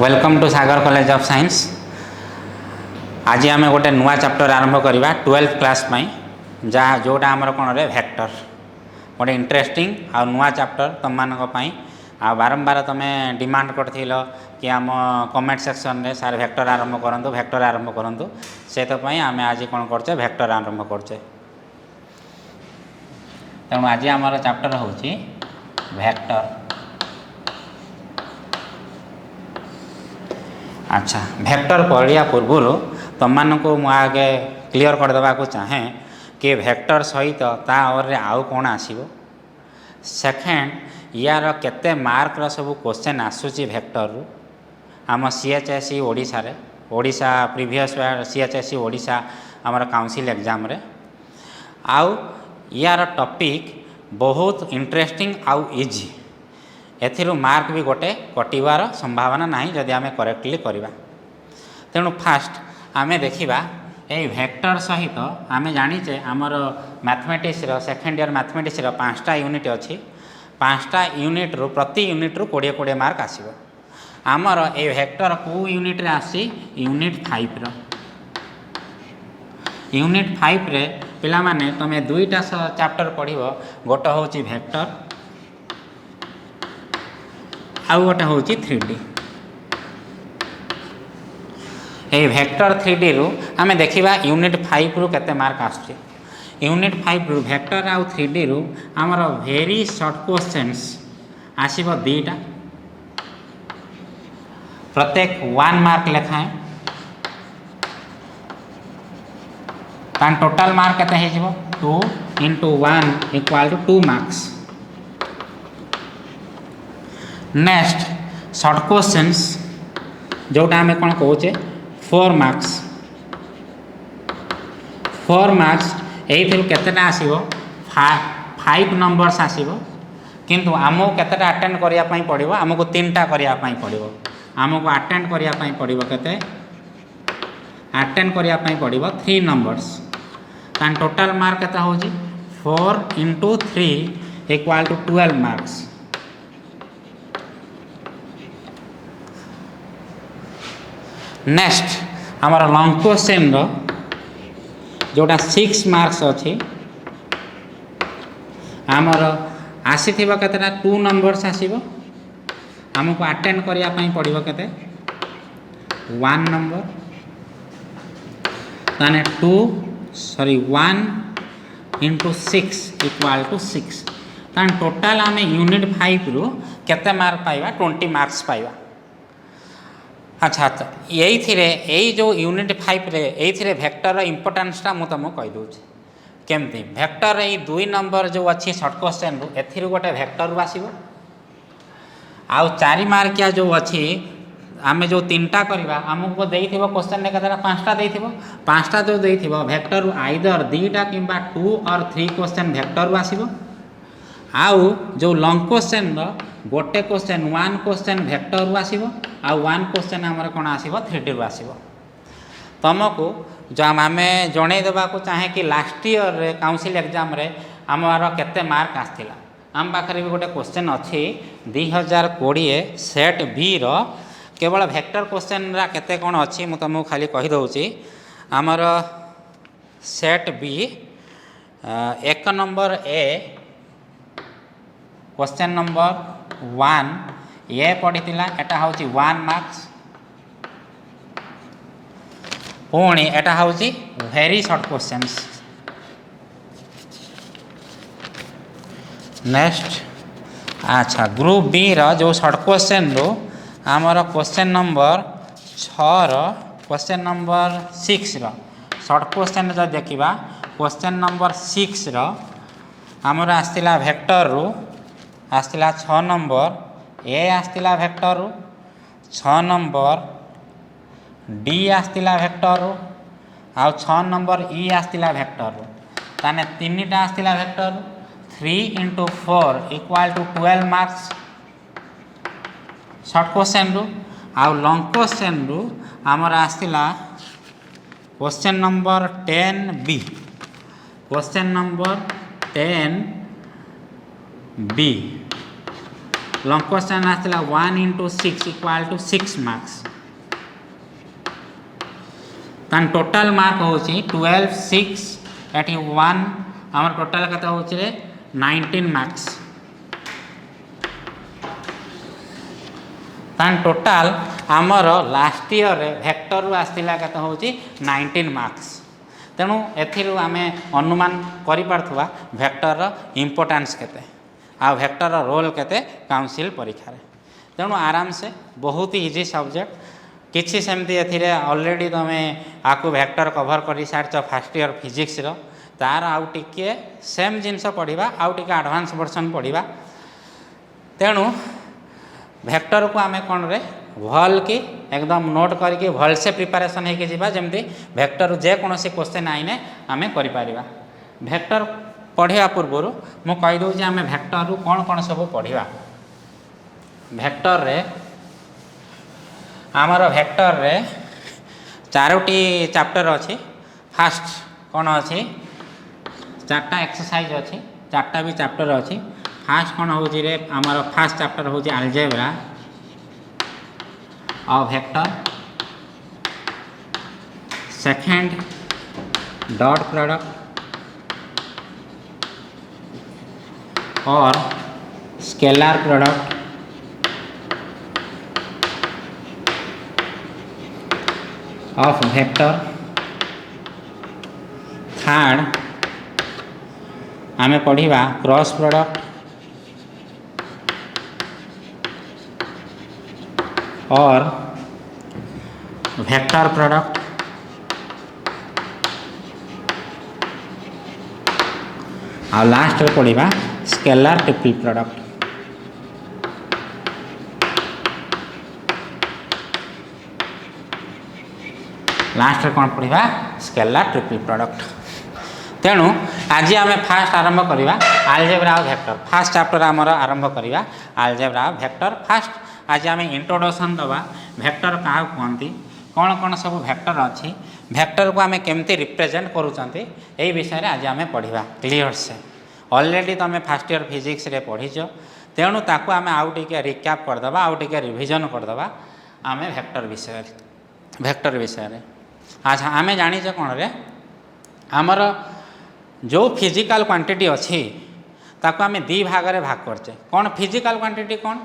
Welcome to Sagar college of science. आज आम गोटे नुआ चैप्टर आरंभ करवा 12th क्लास जहाँ जोटा आमर कौन रे वेक्टर गोटे इंटरेस्टिंग आ नुआ चैप्टर तुम मानक आ बारंबार तुम्हें डिमांड करथिल कि आम कमेंट सेक्शन रे सार वेक्टर आरंभ करंतु से तो आम आज कौन करचे वेक्टर आरंभ करचे। तेणु आज आमर चैप्टर होची वेक्टर। अच्छा, वेक्टर पढ़िया पूर्व तुमको मुझे क्लीयर करदेवा चाहे कि वेक्टर सहित ता और आउ कौन आसीबो। सेकेंड, यार केते मार्क सब क्वेश्चन आसूची वेक्टर रु आम सीएचएसई ओडिशा रे ओडिशा प्रीवियस सीएचएसई ओडिशा आमर काउंसिल एग्जाम रे आउ यार टॉपिक बहुत इंटरेस्टिंग आउ इजी। एथिरु मार्क भी गोटे कटिवार संभावना नहीं जदि आम करेक्टली करवा। तेणु फास्ट आम देखा ये वेक्टर सहित आम जानीचे आमर मैथमेटिक्स सेकेंड ईयर मैथमेटिक्स 5टा यूनिट अच्छी। 5टा यूनिट रु प्रति यूनिट रु 20-20 मार्क आसीबो। आमर ये वेक्टर को यूनिट रे आसी यूनिट 5 रो। यूनिट 5 रे पिला माने तमे दुईटा चैप्टर पढ़िबो। गोटे होची वेक्टर आउ गोटे हूँ 3D। ये वेक्टर 3D रु आम देखा यूनिट 5 रु केते मार्क आसुचे। यूनिट 5 रु वेक्टर आउ 3D रु आमर वेरी शॉर्ट क्वेश्चंस आसीबो 2टा प्रत्येक 1 मार्क लेखाएं। तान टोटल मार्क केते हे जिवो 2 × 1 = 2 मार्क्स। नेक्स्ट शॉर्ट क्वेश्चंस जोटा आम कौन कहे 4 मार्क्स। 4 मार्क्स यही केतेटा आसीबो 5 नंबर्स आसीबो। किंतु आमको केतेटा अटेंड करने पड़ो आमको 3टा करने पड़ो। आमको अटेंड करने पड़ो केते अटेंड करने पड़ो 3 नंबर्स। तान टोटल मार्क केते होची 4 × 3 = 12 मार्क्स। नेक्स्ट आमर लॉन्ग क्वेश्चन जोटा 6 मार्क्स अच्छी आमर आसीथिबा केतेटा 2 नंबर्स आसीबो। आमको अटेंड करने पड़ो केते 1 नंबर। ताने 1 × 6 = 6। ताने टोटाल आम यूनिट 5 रु केते मार्क पाइबा 20 मार्क्स पाइबा। अच्छा अच्छा, यही जो यूनिट 5 रे ये वेक्टर इंपोर्टेंसटा मुझे तुमको कहीदे केमती। वेक्टर ये 2 नंबर जो अच्छी शॉर्ट क्वेश्चन रु एथिरु गोटे वेक्टर रु आसीबो। आउ 4 मार्किया जो अच्छी आम जो 3टा करवा आमको देइथिबो क्वेश्चन ने केतेटा 5टा देइथिबो। 5टा जो देइथिबो वेक्टर रु आइदर 2टा किंबा 2 और 3 क्वेश्चन वेक्टर रु आसीबो। आउ जो लॉन्ग क्वेश्चन गोटे क्वेश्चन 1 क्वेश्चन वेक्टर रु आसीबो आउ 1 क्वेश्चन आमर कौन आसीबो 3D रु आसीबो। तुमको जो आम जणे देबा को चाहे कि लास्ट ईयर रे काउंसिल एग्जाम रे आमर केते मार्क आसथिला। आम पाखरे भी गोटे क्वेश्चन अच्छी 2020 सेट बी रो केवल वेक्टर क्वेश्चन रा केते कौन अच्छी मु तुमको खाली कहि दउची। आमर सेट बी 1 नंबर ए क्वेश्चन नंबर 1 ये पढ़ीला एटा हूँ 1 मार्क्स। पुणी एटा हूँ वेरी शॉर्ट क्वेश्चंस। नेक्स्ट अच्छा, ग्रुप बी रो जो शॉर्ट क्वेश्चन रो आमर क्वेश्चन नंबर 6 रो क्वेश्चन नंबर 6 रो शॉर्ट क्वेश्चन जो देखा क्वेश्चन नंबर 6 रो आमर आसला वेक्टर रु आसला 6 नंबर ए आसला वेक्टर रु 6 नंबर डी आसला वेक्टर रु आउ 6 नंबर ई आसला वेक्टर रु। ताने 3टा आसला वेक्टर रु 3 × 4 = 12 मार्क्स शॉर्ट क्वेश्चन रु। आउ लॉन्ग क्वेश्चन रु आमर आसला question number 10 B. Question number 10 B long question आसला 1 into 6 इक्वाल टू 6 मार्क्स तान टोटल मार्क होची 12 6 एटी 1 आमर टोटल कत होची 19 मार्क्स तान टोटल आमर लास्ट ईयर वेक्टर रु आसला कत होची 19 मार्क्स तेणु एथिरु आमे अनुमान करि पारथुवा वेक्टर इंपोर्टेंस केते आ वेक्टर रोल केते काउंसिल परीक्षा रे तेणु आराम से बहुत इजी सब्जेक्ट किछि सेमती एथिरे ऑलरेडी तमे आकु वेक्टर कवर करि सारछ फर्स्ट ईयर फिजिक्स रो तार आउ टिके सेम जिनस पढ़िबा आउ टिके एडवांस वर्जन पढ़िबा तेणु वेक्टर को आमे कोन रे भल कि एकदम नोट करके भल से प्रिपरेशन होके जीवा जमती वेक्टर जे कौन से क्वेश्चन आईने आमे करि पारिबा वेक्टर पढ़िया पूर्व मु कहि दउ जे आमे वेक्टर रु कौन कौन सब पढ़िबा वेक्टर रे आमर वेक्टर रे चारोटी चैप्टर अछि फर्स्ट कौन अछि चारटा एक्सरसाइज अछि चारटा भी चैप्टर अछि फर्स्ट कौन होची रे आमर फर्स्ट चैप्टर होची algebra of vector second dot product or scalar product of vector third आमे पढ़िबा क्रॉस प्रोडक्ट और वेक्टर प्रोडक्ट और लास्ट रे पढ़िबा स्केलर ट्रिपल प्रोडक्ट लास्ट रे कौन पढ़िबा स्केलर ट्रिपल प्रोडक्ट तेणु आज आम फास्ट आरंभ करवा अलजेब्रा और वेक्टर फास्ट चैप्टर आमर आरंभ करवा अलजेब्रा और वेक्टर फास्ट आज आम इंट्रोडक्शन दवा वेक्टर क्या कहती कौन कौन सब वेक्टर अच्छी वेक्टर को आम केमती रिप्रेजेंट करूँच यही विषय में आज आम पढ़ा क्लीयर से ऑलरेडी तुम फर्स्ट ईयर फिजिक्स रे पढ़ीच तेणु ताकू आम आउ टिके रिक्याप करदे आउ टिके रिविजन करदे आम वेक्टर विषय रे अच्छा आम जानीचे कौन रे आमर जो फिजिकल क्वांटिटी अच्छी ताकू आम दी भाग में भाग करचे कौन फिजिकल क्वांटिटी कौन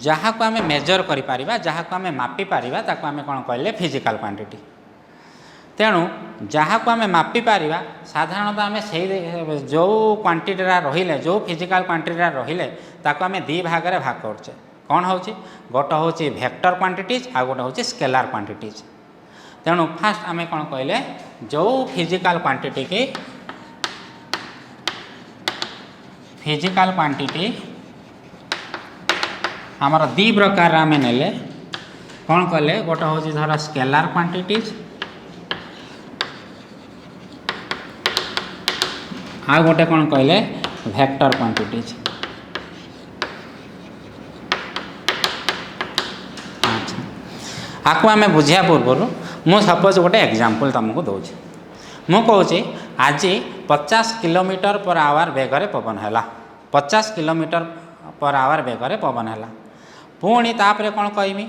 जहाँ को आम मेजर करिपारिबा जहाँ को आम मापी पारिबा ताकू आम कौन कहले फिजिकल क्वांटिटी तेणु जहाँ को आम मापी पारिबा साधारणतः आम से जो क्वांटिटीरा रहिले जो फिजिकल क्वांटिटीरा रहिले ताकू आम दी भाग में भाग करचे कौन होची गोटे होची वेक्टर क्वांटिटीज आ गोटे होची स्केलार क्वांटिटीज तेणु फास्ट आम कौन कहले जो फिजिकल क्वांटिटी की फिजिकल क्वांटिटी आमर दी प्रकार आम नेले कौन कले गोटे हूँ धर स्केलार क्वांटिटीज आ गोटे कौन कहले वेक्टर क्वांटिटीज अच्छा आपको आम बुझा पूर्व मु सपोज गोटे एग्जांपल तुमको दूसरी मु कहूँ आज 50 किलोमीटर पर आवर बेगर पवन है 50 किलोमीटर पर आवर बेगर पवन है पुणी तापर कौन कहमी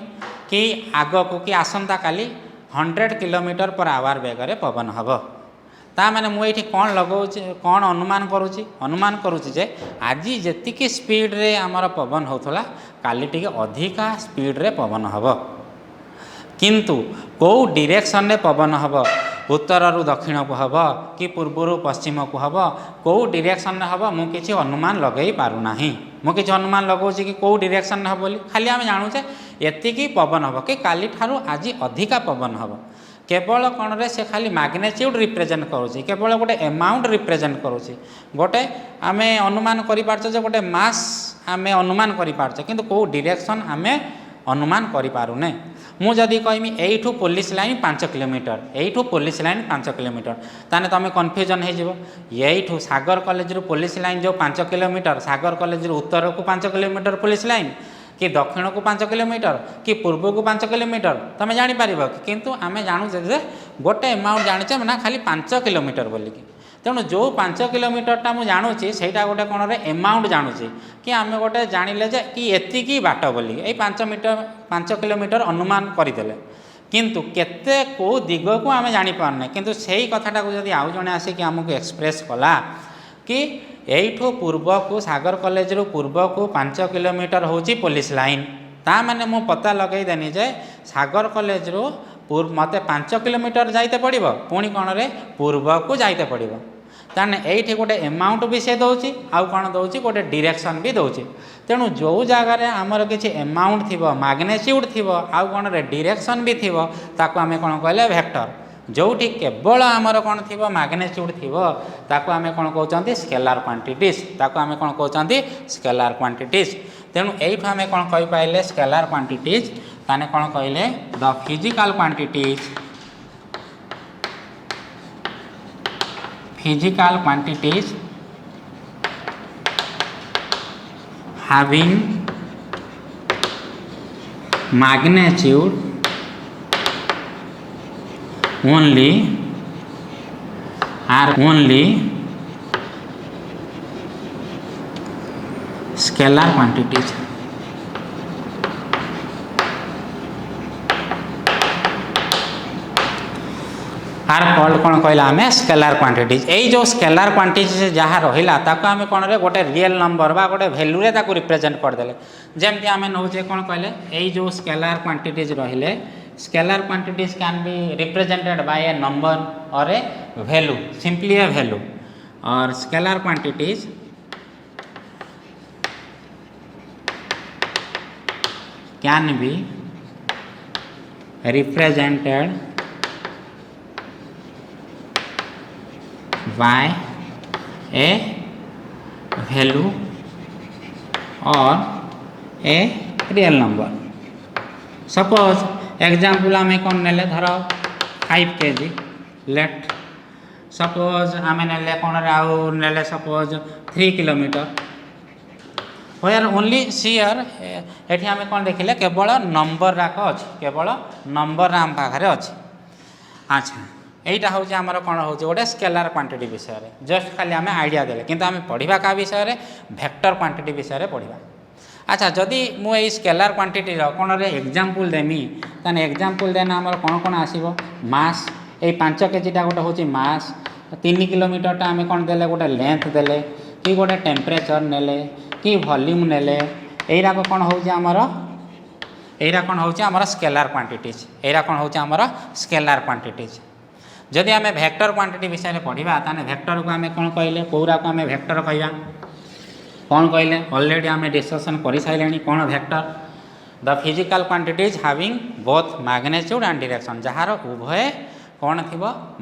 कि आग को कि आसंता काली 100 किलोमीटर पर आवर बेगर पवन हम ता माने मुझे कौन लगाऊँ कौन अनुमान करुच्ची जे आज जी स्पीड रे आमर पवन होता काली टी अधिका स्पीड रे पवन हम किंतु कौ डायरेक्शन रे पवन हम उत्तर रु दक्षिण को हम कि पूर्व पश्चिम को हम कौ डायरेक्शन हम मुझे अनुमान लगे पारना मुझे अनुमान लगाऊँ कि कौ डायरेक्शन हम बोली खाली आम जानूचे एतिकी पवन हम कि काली ठारू आज अधिका पवन हम केवल कौन रे से खाली मैग्नेट्यूड रिप्रेजेंट करुँची केवल गोटे अमाउंट रिप्रेजेंट करुँची गोटे आम अनुमान करें गोटे मास आम अनुमान करें किंतु कौ डायरेक्शन आम अनुमान करें मुझे कहमी यू पुलिस लाइन 5 किलोमीटर यू पुलिस लाइन 5 किलोमीटर ताने तुम कन्फ्यूजन हो सागर कॉलेज रु पुलिस लाइन जो 5 किलोमीटर सागर कॉलेज रु उत्तर को 5 किलोमीटर पुलिस लाइन कि दक्षिण को 5 किलोमीटर कि पूर्व को 5 किलोमीटर तुम जापर किंतु आम जानूचे गोटे अमाउंट जाने ना खाली 5 किलोमीटर बोलिकी तेणु जो 5 किलोमीटरटा मुझे जानुची सेटा गोटे कौन एमाउंट जानुची कि आम गोटे जानिले जे कि एतिकी बाट बोली ये 5 किलोमीटर अनुमान करदेले किंतु केते को दिग को आम जापारे किंतु से कथाटा को जब आउ जड़े आसिक आमको एक्सप्रेस कला कि यू पूर्व को सागर कॉलेज रु पूर्व को 5 किलोमीटर हूँ पुलिस लाइन ता माने मु पता लगेदेनी जे सागर कॉलेज रु मत 5 किलोमीटर जाइते पड़ो पुणी कौन रे पूर्व को जाइते पड़ो ताने ये गोटे एमाउंट भी से दौची आउ कौन दौची गोटे डायरेक्शन भी दौची तेणु जो जगार आमर किसी एमाउंट थी मैग्नेट्यूड थी आउ कौन रे डायरेक्शन भी थी ताको आमे कौन कहले वेक्टर जोठी केवल आमर कौन थी मैग्नेट्यूड थी ताको आमे कौन कहते स्केलार क्वांटिटीज ताको आमे कौन कहते स्केलार क्वांटिटीज तेणु यू आमे कौन कहि पाइले स्केलार क्वांटिटीज ताने कौन कहले the physical quantities having magnitude only are only scalar quantities are called कौन कहला आम स्केलार क्वांटिटीज यही जो स्केलार क्वांटिटीज जहाँ रहा ताको आम कौन रे गोटे रियल नंबर बा गोटे भैल्यू रे ताको रिप्रेजेंट करदेले जमती आम नौचे कौन कहले यही जो स्केलार क्वांटिटीज रहिले scalar quantities can be represented by A number और ए वैल्यू सिंपली ए वैल्यू और scalar quantities can be represented by a value or a real number suppose example आम कौन ने धर 5 kg लेट सपोज आम ने कौन आउ ने सपोज 3 किलोमीटर वेयर ओनली सीयर ये आम कौन देखिले केवल नंबर राक अच्छी केवल नंबर आम पाखे अच्छी अच्छा यहीटा हूँ आमर कौन हो गोटे स्केलार क्वांटिटी विषय में जस्ट खाली आम आइडिया देले किंतु आम पढ़ा क्या विषय में वेक्टर क्वांटिटी विषय में पढ़ा अच्छा जदि मुझे स्केलार क्वांटिटी कौन रे एग्जांपल देमी ताने एग्जांपल देना आमर कौन कौन आसीबो मास ये 5 केजीटा गोटे हूँ मास 3 किलोमीटरटा आम कौन देले गोटे लेंथ देले कि गोटे टेम्परेचर नेले कि वॉल्यूम नेले यहीरा कौन हूँ आमर यहीरा कौन हूँ आमर स्केलार क्वांटिटीज यहीरा कौन हूँ आमर स्केलार क्वांटिटीज जदि आम वेक्टर क्वांटिटी विषय में पढ़ा ताने वेक्टर को आम कौन कहले कौरा को आम वेक्टर कहवा कौन कहले ऑलरेडी आम डिस्कसन कर सारे कौन vector the physical quantities having both magnitude and direction jar उभय कौन थी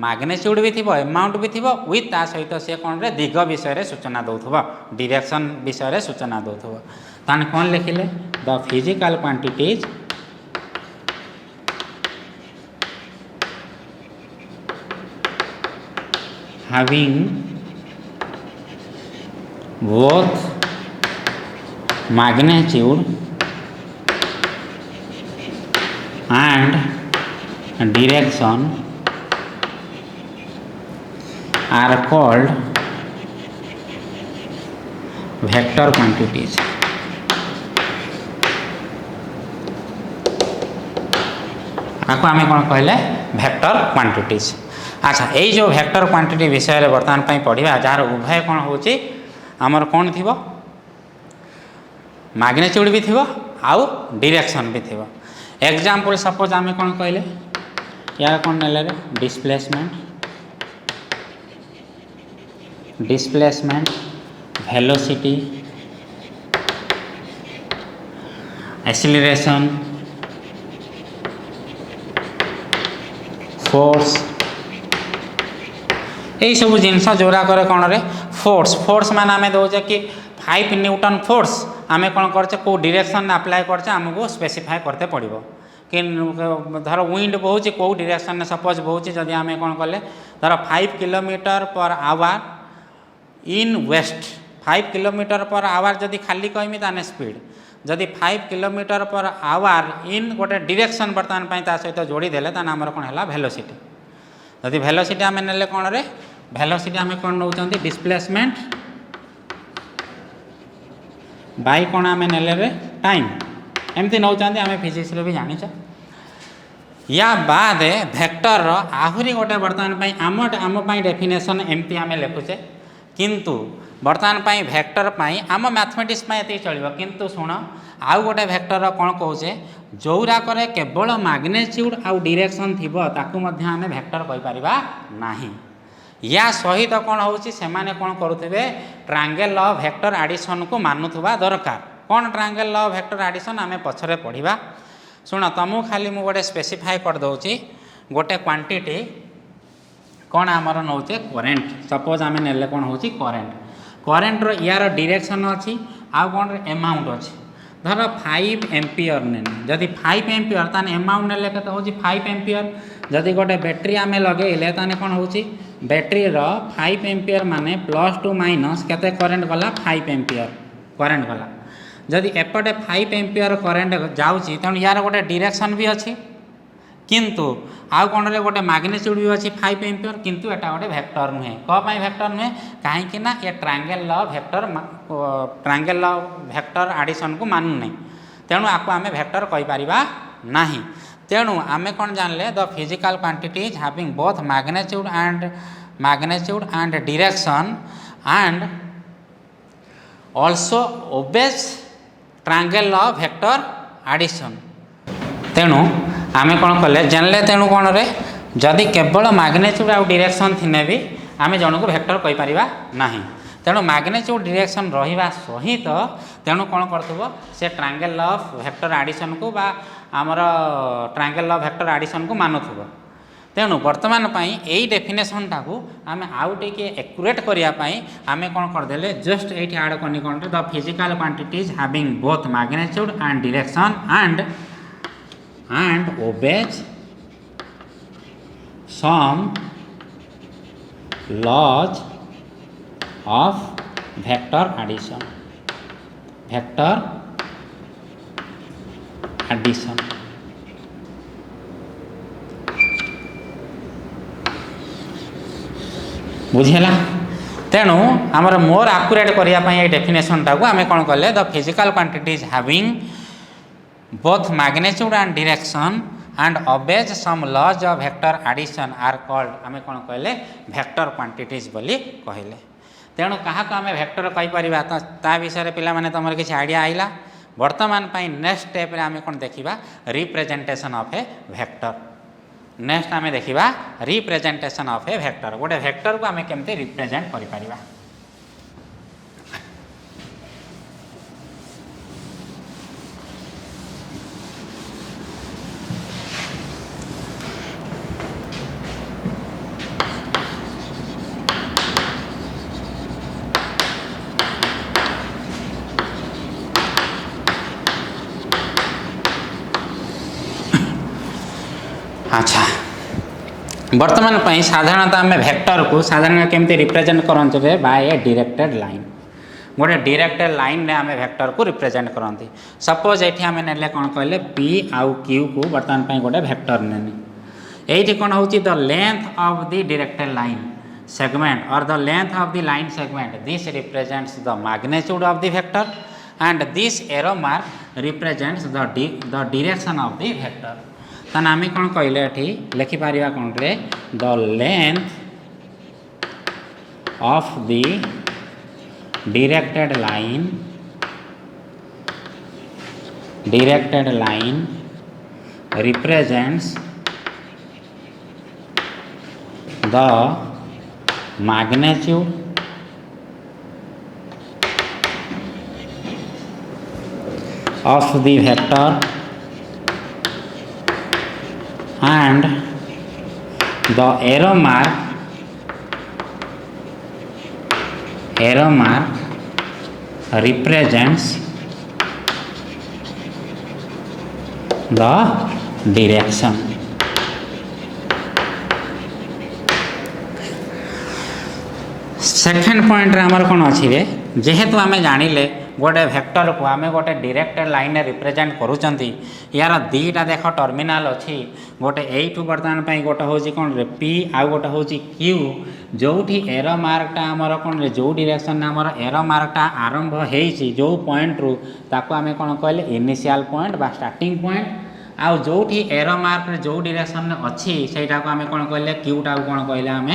मैग्नेट्यूड भी थी एमाउंट भी थी विथ ता सहित सी कौन रे दिग विषय में सूचना दौथुब डायरेक्शन विषय में सूचना दौथुब ताने कौन लिखिले the physical quantities having both magnitude and direction are called vector quantities आपको आम कौन कहले वेक्टर क्वांटिटीज अच्छा यही जो वेक्टर क्वांटिटी विषय में बर्तमान पढ़ा जार उभय कौन हो आमर कौन थी मैग्नेट्यूड भी थी आउ डायरेक्शन भी थी एग्जांपल सपोज आम कौन कहले यार कौन ने डिस्प्लेसमेंट वेलोसिटी एक्सीलरेशन फोर्स यही सब जिनस जोरा करे कौन रे फोर्स मान आम दौचे कि 5 न्यूटन फोर्स आम कौन करचे कौ डायरेक्शन अप्लाई करचे आमको स्पेसिफाई करते पड़ो कि धर विंड बहुत कौ डायरेक्शन में सपोज बहुत जदि आम कौन कले धर 5 किलोमीटर पर आवर इन वेस्ट 5 किलोमीटर पर आवर जदि खाली कहमी ताने स्पीड जदि 5 किलोमीटर पर आवर इन गोटे डायरेक्शन बर्तमान सहित जोड़ी देले ताने आमर कौन है वेलोसिटी जदि वेलोसिटी आम ने कौन रे वेलोसिटी आम कौन नौ डिस्प्लेसमेंट बाई कौन आम ने टाइम एमती नौ आम फिजिक्स भी जानी। या बाद वेक्टर आहरी गोटे बर्तमान आम आम डेफिनेशन एमती आम लिखुचे किंतु बर्तमान वेक्टर आम मैथमेटिक्स ये चलो किंतु शुण आउ गोटे वेक्टर कौन कहे जोराक केवल मैग्नेट्यूड आउ डायरेक्शन थी ताकू आम वेक्टर कहीपर ना। या सहित कौन होची से माने कौन करुवे ट्रायंगल ऑफ वेक्टर एडिशन को मानुवा दरकार। कौन ट्रायंगल ऑफ वेक्टर एडिशन आम पछरे पढ़ा। शुण तुमको खाली मुझे गोटे स्पेसिफाई करदे गोटे क्वांटिटी कौन आमर नौचे करेन्ट सपोज आम ने कौन हो करेन्ट करेन्टर यार डायरेक्शन अच्छी आउ कौन एमाउंट अच्छी धर 5 एम्पियर ने जदि 5 एम्पियर ताने एमाउंट ने केते हो 5 एम्पियर जदि गोटे बैटेरी आम लगे ताने कौन हो बैटेरी 5 एम्पियर माने प्लस टू माइनस केते करेन्ट गला 5 एम्पियर करेन्ट गला जदि एपटे 5 एम्पियर करेन्ट जाउची तेणु यार गोटे डायरेक्शन भी अच्छी किंतु आउ कौन गोटे मैग्नेट्यूड भी अच्छी 5 एम्पियर किंतु एटा गोटे वेक्टर नुहे कहीं वेक्टर नुहे कहीं ये ट्रायंगल ऑफ वेक्टर एडिशन को मानु नहीं तेणु आपको आम वेक्टर कहीपर ना। तेणु आम कौन जानले the physical quantities having both magnitude and direction and also obey triangle of vector addition. तेणु आम कौन कले जानले तेणु कौन रे जदि केवल मैग्नेट्यूड आउ डायरेक्शन थिने भी आम जन को वेक्टर कहीपर ना। तेणु मैग्नेट्यूड डायरेक्शन रहिबा सहित तेणु कौन करथबो से ट्रायंगल ऑफ वेक्टर एडिशन को बा आमर ट्रायंगल ऑफ वेक्टर एडिशन को मानुथबो। तेणु बर्तमान यही डेफिनेशन टाकू आम आउ टिके एक्यूरेट करने आम कौन करदे जस्ट ये आड करनी कौन the physical quantities having both magnitude and direction and obeys some laws of vector addition बुझेला। तेणु आमर मोर आक्यूरेट करने डेफिनेशन टाकू आम कौन कले the physical quantities having both magnitude and direction and obeys some laws of vector addition are called आम कौन कहले वेक्टर क्वांटिटीज बोली कहले। तेणु क्या आम वेक्टर कहीपर ता विषय पे मैंने तुम किसी आइडिया आईला। बर्तमान नेक्स्ट स्टेप रे आम कौन देखा representation of A vector. Next आम देखा रिप्रेजेंटेशन ऑफ ए वेक्टर गोटे वेक्टर को आम केमते रिप्रेजेंट करि परिबा। अच्छा बर्तमान साधारणतः आम वेक्टर को साधारण केमती रिप्रेजेंट करते बाय ए डायरेक्टेड लाइन गोटे डायरेक्टेड लाइन रे आम वेक्टर को रिप्रेजेंट करती। सपोज ये आम ने कौन कहले पी आउ क्यू को बर्तमान गोटे वेक्टर नेनी ये कौन हो the length of the directed line segment और the length of the line segment this represents the magnitude of the vector and this arrow mark represents the direction of the vector. तान आम कौन कहले लिखिपर कौन रे the length of the directed line represents the magnitude of the vector and the arrow mark represents the direction। Second point रे हमर कोन अछि रे जेहेतु आमे जानिले गोटे वेक्टर को आम गोटे डायरेक्ट लाइन रिप्रेजेंट करूँगी यार दीटा देख टर्मिनाल अच्छी गोटे यू बर्तमान गोटे हूँ कौन रे पी आउ गोटे हूँ क्यू जो एरो मार्कटा आमर कौन रे जो डायरेक्शन आमर एरो मार्कटा आरंभ होती जो पॉइंट रू ताको आम कौन कहले इनिशियल पॉइंट बा स्टार्टिंग पॉइंट आउ जो एरो मार्क जो डायरेक्शन अच्छी सेटा को आम कौन कहले क्यूटा कौन कहले आम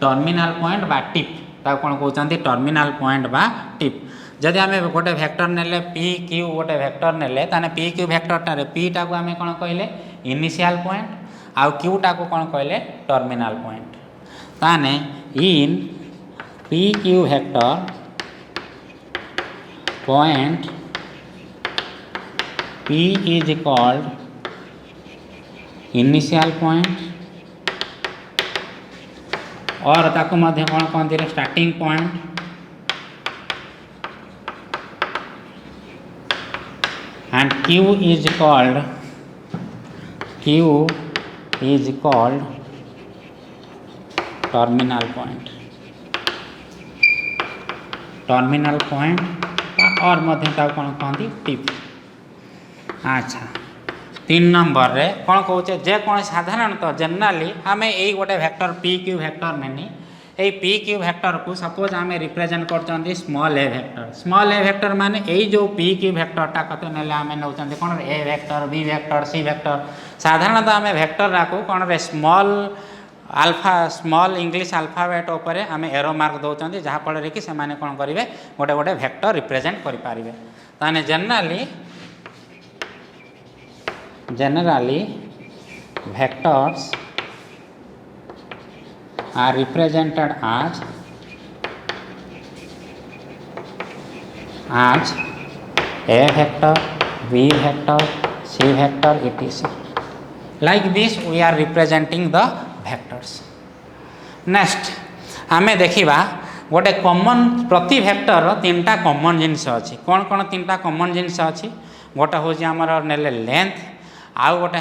टर्मिनाल पॉइंट बा टिप ताको कौन कहते टर्मिनाल पॉइंट बा टिप जदि आम गोटे वेक्टर नेले पी क्यू गोटे वेक्टर नेले ताने पी क्यू वेक्टरटारे पीटा को आम कौन कहले इनिशियल पॉइंट आउ क्यूटा को कौन कहले टर्मिनाल पॉइंट ताने in P Q vector point P is called initial point और ताको मध्य कौन कहते starting point and Q is called terminal point और मध्य ताको कौन कहती टिप। अच्छा 3 नंबर रे कौन कहचे जे कौन साधारणतः जनरली आम यही गोटे वेक्टर पी क्यू वेक्टर नेनी यही पी क्यू वेक्टर को सपोज आम रिप्रेजेंट कर स्मॉल ए वेक्टर माने यही जो पी क्यू वेक्टरटा कते नेले आम नौ कौन A vector B vector C vector साधारणतः आम वेक्टर को कौन रे स्मॉल इंग्लिश अल्फाबेट उपरे आम एरो मार्क दौरान जहाँफल कि से कौन करेंगे गोटे गोटे वेक्टर रिप्रेजेंट करेंगे ताने generally vectors are represented as a vector, b vector, c vector etc. Like this we are representing the vectors. Next आमे देखिबा गोटे कॉमन प्रति वेक्टर 3टा कॉमन जिनिस अछि कौन कौन 3टा कॉमन जिनिस अछि गोटे हूँ आमर नेले लेंथ आउ गोटे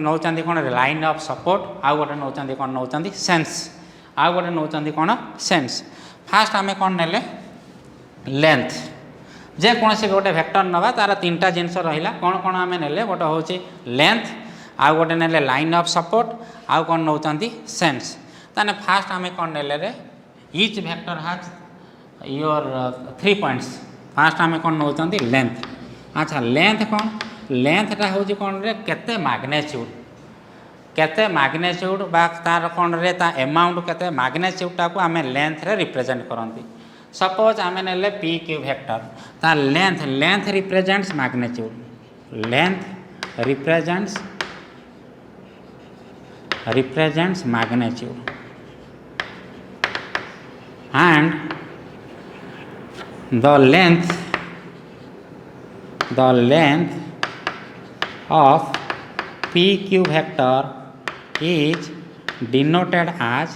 नौचंदी कौन लाइन ऑफ सपोर्ट आउ गोटे नौचंदी कौन नौचंदी सेंस आउ गोटे नौचंदी कौन सेंस फास्ट आमे कौन नेले लेंथ जे कौन से गोटे वेक्टर नवा तार 3टा जिनस रहिला कौन कौन आमे नेले गोटे हूँ लेंथ आउ गोटे नेले लाइन ऑफ सपोर्ट आउ कौन नौचंदी सेंस ताने फास्ट आमे कौन नेले रे each vector has your 3 points fast आमे कौन नौचंदी लेंथ। अच्छा लेंथ कौन लेंथटा हूँ कौन रे केते मैग्नेट्यूड बा तार कौन रे ता अमाउंट केते मैग्नेट्यूडटा को आम लेंथ रे रिप्रेजेंट करती सपोज आम नेले पी क्यू वेक्टर ता length represents magnitude represents magnitude and the length of PQ vector is denoted as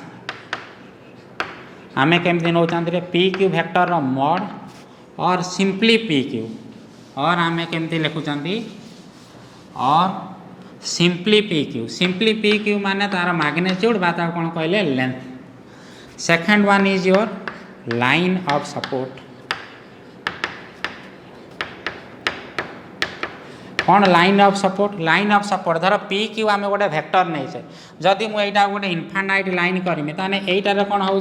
आमे केमती नौ रे PQ वेक्टर मॉड और सिंपली PQ और आमे केमती लिखुचंती और सिंपली PQ माने तार मैग्नेट्यूड बा ता कोन कहले length. Second one is your line of support कौन लाइन ऑफ सपोर्ट धर पी क्यू आम गोटे वेक्टर नहीं से जदि मुझे गोटे इनफाइनाइट लाइन करमी ताने एटार कौन हो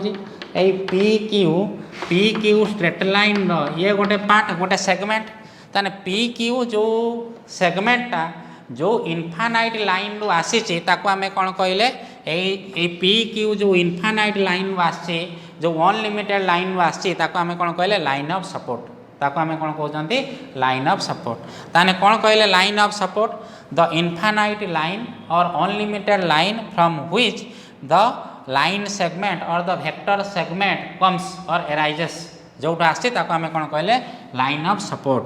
पी क्यू स्ट्रेट लाइन ये गोटे पार्ट गोटे सेगमेंट ताने पी क्यू जो सेगमेंटटा जो इनफाइनाइट लाइन रु आसी ताको आमे कौन कहले पी क्यू जो इनफाइनाइट लाइन रु आसी जो अनलिमिटेड लाइन रु आसी ताको आमे कौन कहले लाइन ऑफ सपोर्ट ताको आमे कौन कहते लाइन ऑफ सपोर्ट ताने कौन कहले line of support the infinite line और unlimited line from which the line segment और द वेक्टर सेगमेंट कम्स और एराइजेस जोटा आसी ताको आमे कौन कहले लाइन ऑफ सपोर्ट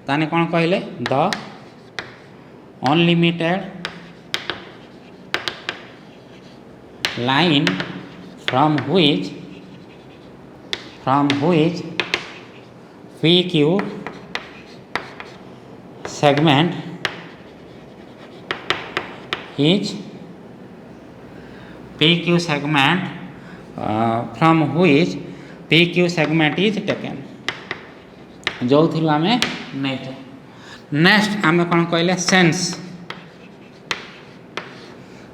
ताने कौन कहले the unlimited line from which PQ segment is from which PQ segment is taken जो थी आम नहीं। नेक्स्ट आम कौन कहले sense.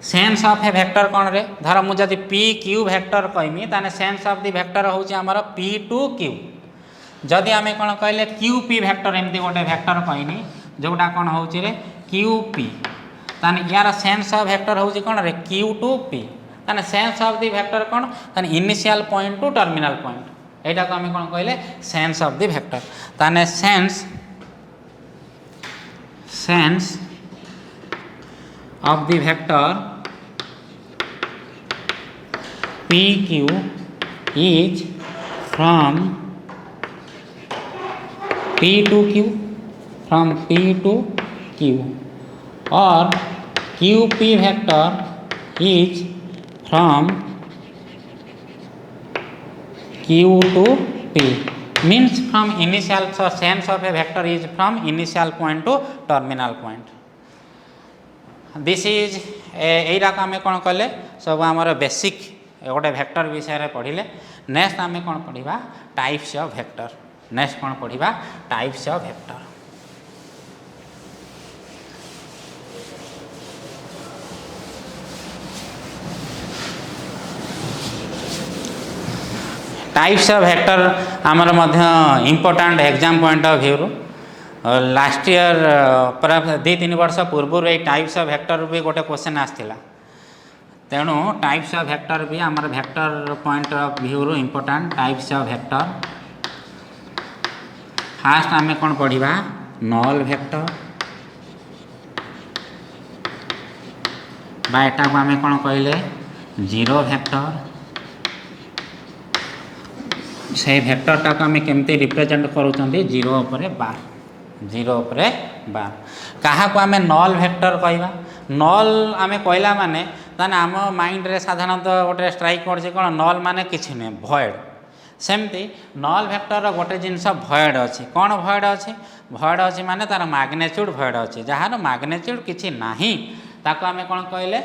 Sense of A vector कौन रे धर मुझे पी क्यू वेक्टर कहमी ताने सेंस ऑफ द वेक्टर हूँ आमर पी टू क्यू। जदि आम कौन कहले क्यू पी वेक्टर एमती गोटे वेक्टर कहनी जोटा कौन हो क्यू पी ताने यार सेंस ऑफ वेक्टर हूँ कौन रे क्यू टू पी ताने सेंस ऑफ द वेक्टर कौन ताने initial point two terminal point एटा को आम कौन कहले सेंस ऑफ द वेक्टर ताने sense of the vector PQ is from P to Q, from P to Q, or QP vector is from Q to P. Means from initial, so sense of a vector is from initial point to terminal point. This is एटा को आम कौन कले सब आमर basic गोटे vector विषय पढ़िले। Next आम कौन पढ़ा टाइप्स ऑफ वेक्टर। नेक्स्ट कौन पढ़ा types of vector. Types of vector आमर मध्य important exam point of view last year प्राय 2-3 वर्ष पूर्व ये टाइप्स ऑफ वेक्टर भी गोटे क्वेश्चन आसाला। तेणु टाइप्स ऑफ वेक्टर भी आमर vector point of view important types of vector. Fast आम कौन पढ़ा नल वेक्टर बा एटा को आम कौन कहले जीरो वेक्टर। से वेक्टरटा को आम केमती रिप्रेजेंट करूँ जीरो उपरे बार जीरो उपरे बार। क्या आम नल वेक्टर कहवा नल आम कहला माने ताने आम माइंड रे साधारणतः गोटे स्ट्राइक कर कौन नल माने किसी नुहे भॉइड। सेमती नल वेक्टर गोटे जिनस भॉइड अच्छी कौन भॉइड अच्छी भॉइड अच्छी माने तार मैग्नेट्यूड भॉइड अच्छी जार मैग्नेट्यूड किसी नाही ताको आम कौन कहले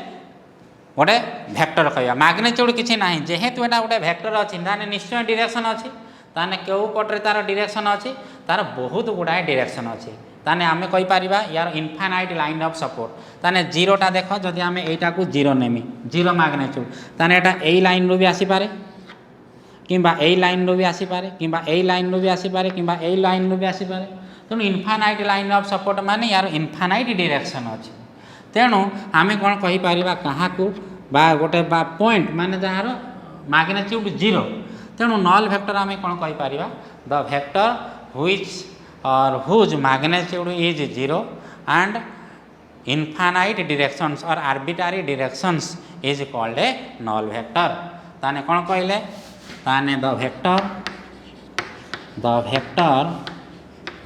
गोटे वेक्टर कहवा। मैग्नेट्यूड किसी ना जेहेतु एटा गोटे वेक्टर अच्छी ताने निश्चय डायरेक्शन अच्छी ताने क्यों पटे तार डायरेक्शन अच्छी तार बहुत गुड़ाए डायरेक्शन अच्छी ताने आम कहीपर यार इनफाइनाइट लाइन ऑफ सपोर्ट ताने जीरोटा देख जदि आम एटा को जीरो नेमी जीरो मैग्नेट्यूड ताने एटा ए लाइन रू भी आसीपारे किंबा ए लाइन रू भी आसीपारे किंबा ए लाइन रू भी आसीपारे किंबा ए लाइन रू भी आसीपारे। तेणु इनफाइनाइट लाइन ऑफ सपोर्ट माने यार इनफाइनाइट डायरेक्शन अच्छी। तेणु आम कौन कहीपर क्या बा गोटे बा पॉइंट माने जार मैग्नेट्यूड जीरो। तेणु नल वेक्टर आम कौन कहीपर द वेक्टर व्हिच और whose magnitude is zero and infinite directions और arbitrary directions is called a null vector. ताने कौन कहले ताने the vector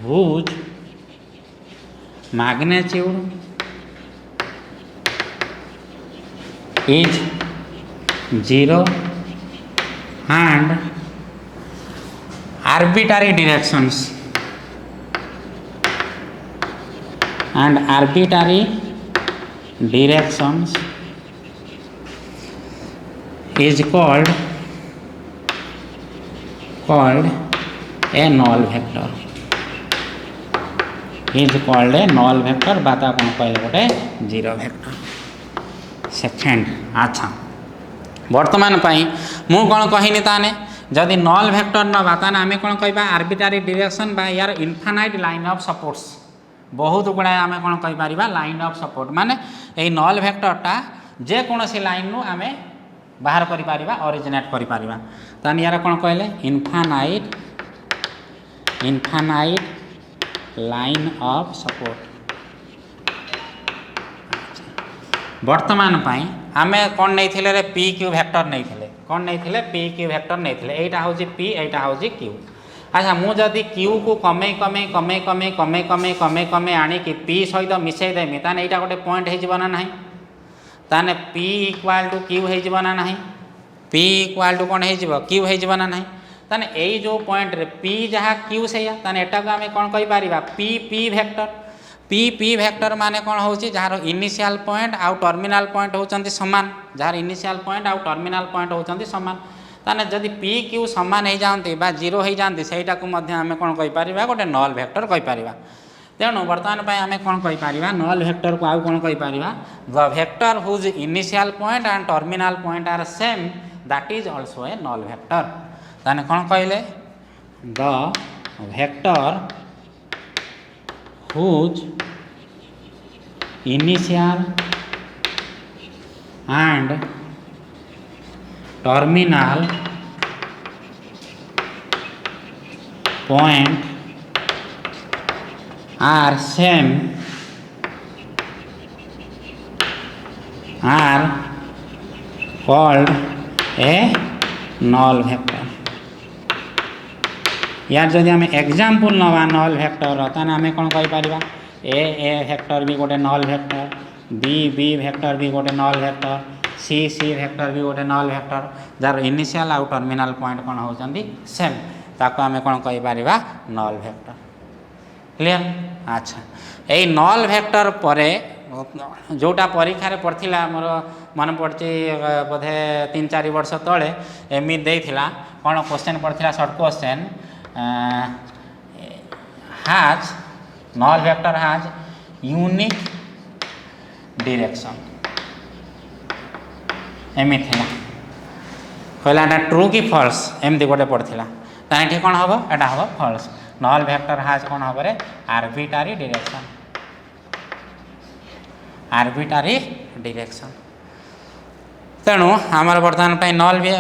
whose magnitude is 0 and arbitrary directions is called a null vector is called a null vector बाता कौन कहले गोटे zero vector. Second अच्छा वर्तमान मु कौन कहनी ताने जदि नल वेक्टर नवा ताने आम कौन कहबा आर्बिट्ररी डायरेक्शन बा यार इनफाइनाइट लाइन ऑफ सपोर्ट्स बहुत गुड़ाए आम कौन कहीपर लाइन ऑफ सपोर्ट माने ये नल वेक्टरटा जेकोसी लाइन रू आम बाहर कर ओरिजिनेट कर ताने यार कौन कहले इनफाइनाइट लाइन ऑफ सपोर्ट। वर्तमान आम कौन नहीं रे पी क्यू वेक्टर नहीं थे कौन नहीं थे पी क्यू वेक्टर नहीं थे यहाँ हूँ पी यहाँ हूँ क्यू। अच्छा मुझे क्यू को कमे कमे कमे कमे कमे कमे कमे कमे आणिकी पी सहित मिसईदेमी ताने यहाँ गोटे पॉइंट होना ना ताने पी इक्वाल टू क्यू होना ना पी इक्वाल टू कौन हो क्यू होना ना ताने यही जो पॉइंट रे पी जहाँ क्यू से ताने एटा को आम कौन कहीपर P P vector P P vector माने कौन हो जार इनिशियल पॉइंट आउ टर्मिनाल पॉइंट होती सामान जार इनिशियल पॉइंट आउ टर्मिनाल पॉइंट होती सामान। ताने जदि पी क्यू समान हो जाती बा जीरो हो जाती से आम कौन कहीपर गोटे नल वेक्टर कहीपर। तेणु बर्तमान आम कौन कहीपर नल वेक्टर को आउ कौन कहीपर the vector whose initial point and terminal point are same that is also a null vector. ताने कौन कहले the vector whose initial and terminal point are same are called a null vector. यार जदि आम एग्जाम्पल नवा नल vector ताने आम कौन कहीपर ए वेक्टर भी गोटे नल वेक्टर बी वेक्टर भी गोटे नल वेक्टर सी वेक्टर भी गोटे नल वेक्टर जार इनिशियल आउ टर्मिनाल पॉइंट कौन होती सेम ताको आम कौन कहीपर नल वेक्टर। क्लियर। अच्छा यही नल वेक्टर परे जोटा परीक्षा पड़ता मोर मन पड़ी बोधे 3-4 वर्ष तले एमि देइथिला कौन क्वेश्चन पड़ता short question has null vector has unique direction एमि थिला कहला एटा ट्रू कि फॉल्स एमती गोटे पड़ता ताकि कौन हम एटा हम फॉल्स नल वेक्टर हैज कौन हम आर्बिट्रारी डायरेक्शन। तेणु आमर बर्तमान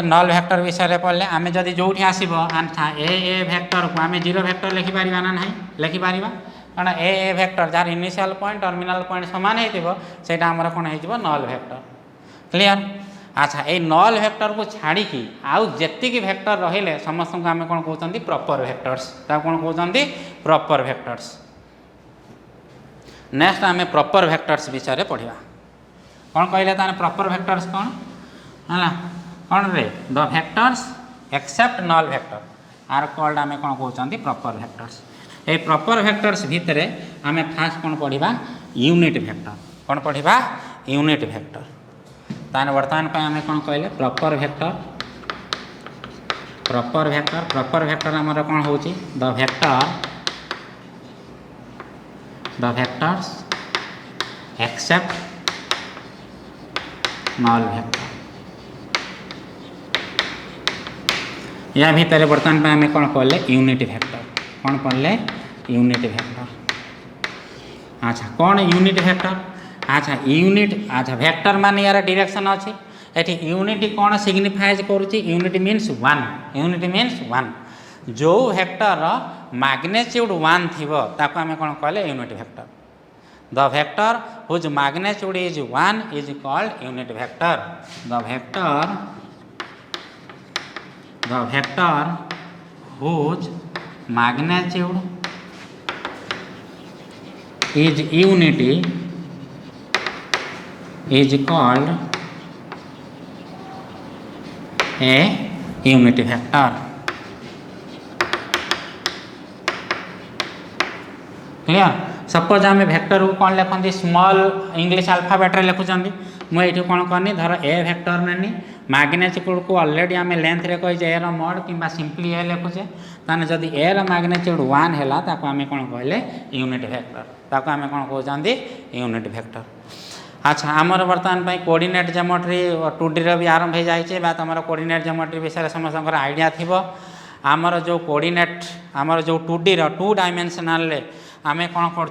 नल वेक्टर विषय पढ़ले आम जदि जो आसब आंसर ए वेक्टर को आम जीरो वेक्टर लिखिपर ना ना लिखिपर कारण ए वेक्टर जार इनिशियल पॉइंट टर्मिनाल पॉइंट सामान होता आमर कौन हो नल वेक्टर। क्लियर। अच्छा ये नल वेक्टर को छाड़ी आउ जेतिक वेक्टर रहिले समस्त को आम कौन कहते प्रॉपर वेक्टर्स कौन कहते प्रॉपर वेक्टर्स। नेक्स्ट आम प्रॉपर वेक्टर्स विषय पढ़ा कौन कहले ताने प्रॉपर वेक्टर्स कौन है कौन रे the vectors except null vector are called आम कौन कहते प्रॉपर वेक्टर्स। ये प्रॉपर वेक्टर्स भितर आम फास्ट कौन पढ़ा यूनिट वेक्टर कौन पढ़ा यूनिट वेक्टर। ताने वर्तमान आम कौन कहले प्रॉपर वेक्टर आमर कौन हो the vectors except null vector. या भितर बर्तमान आम कौन पढ़ले यूनिट वेक्टर कौन पढ़ले यूनिट वेक्टर। अच्छा कौन यूनिट वेक्टर अच्छा यूनिट अच्छा वेक्टर मान यार डायरेक्शन अच्छी ये यूनिट कौन सिग्निफाइज करुच्ची यूनिट मीन्स वन जो वेक्टर मैग्नीट्यूड 1 थी ताको आम कौन कहले unit vector. The vector whose magnitude is 1 is called unit vector. The vector whose magnitude is unity is called a unit vector। Clear. Suppose आम vector को कौन लिखते स्मॉल इंग्लिश अल्फाबेट लिखुंट मुझे कौन करनी धर ए वेक्टर नेनी मैग्नीट्यूड को already आम लेंथ रे कही ए मोड कि सिंपली ए लिखुचे ताने जदि ए मैग्नीट्यूड 1 है आम कौन कहले यूनिट वेक्टर ताको आम कौन कहते यूनिट वेक्टर। अच्छा आमर बर्तमान कोऑर्डिनेट ज्योमेट्री 2D भी आरंभ हो जाए तुम कोऑर्डिनेट ज्योमेट्री विषय समस्त आइडिया थी आमर जो कोऑर्डिनेट आमर जो 2D 2 डायमेंशनल आम कौन कर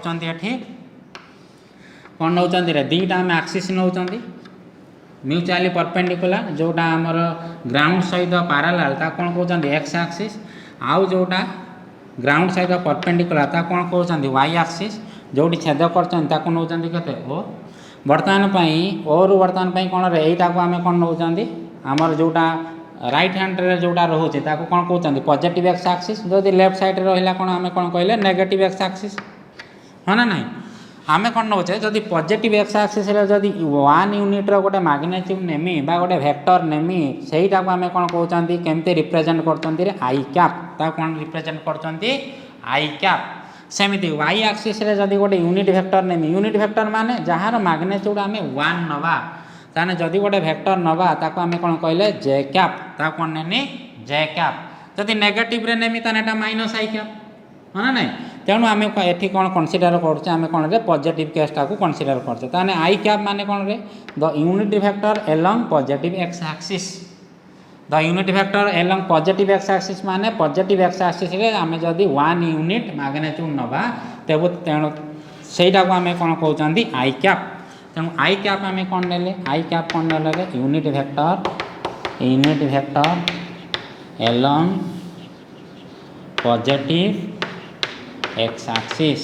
कौन नौ दीटा आम एक्सिस नौ म्यूचुअली परपेंडिकुलर जोटा आमर ग्राउंड सहित पैरेलल कौन कहते एक्स एक्सिस आउ जोटा ग्राउंड सहित परपेंडिकुलर कौन कहते वाई एक्सिस जोटी छेद कर नौ के ओ बर्तमान ओ रु बर्तमान कौन यहीटा को आम कौन नौ आमर जोटा राइट हैंड रे जोटा रोचे कौन कहते पॉजिटिव एक्स एक्सिस जदि लेफ्ट साइड रहा कौन आम कौन कहले नेगेटिव एक्स एक्सिस हाँ ना नहीं आम कौन नौचे जदि पॉजिटिव एक्स एक्सिस जदि 1 यूनिट गोटे मैग्नीट्यूड नेमी बा गोटे वेक्टर नेमी सेटा को आम कौन कहते केमती रिप्रेजेंट करते आई कैप कौन रिप्रेजेंट करते आई कैप। सेमती वाई एक्सिस रे जदि गोटे unit vector Nemi unit vector माने जहाँ मैग्नीट्यूड आम 1 नवा ताने जदि गोटे भेक्टर नवा ताको आमे कोन कहले जे कैप ता कोन नेनी जे कैप जदि नेगेटिव रे नेमी ताने एटा माइनस आई कैप हाँ ना नहीं तेणु आम ये कौन कनसीडर करछे आम कौन रे पॉजिटिव केसटा को कनसीडर करछे ताने आई कैप माने कौन रे the unit vector along positive x axis the unit vector along positive x axis माने पॉजिटिव एक्स एक्सिस रे आम जदि 1 यूनिट मैग्नीट्यूड नबा तेबो तेणु सेटा को आम कौन कहउचंदी आई कैप तेणु आई कैप आम कौन नेले आई कैप कौन नेले unit vector along positive x axis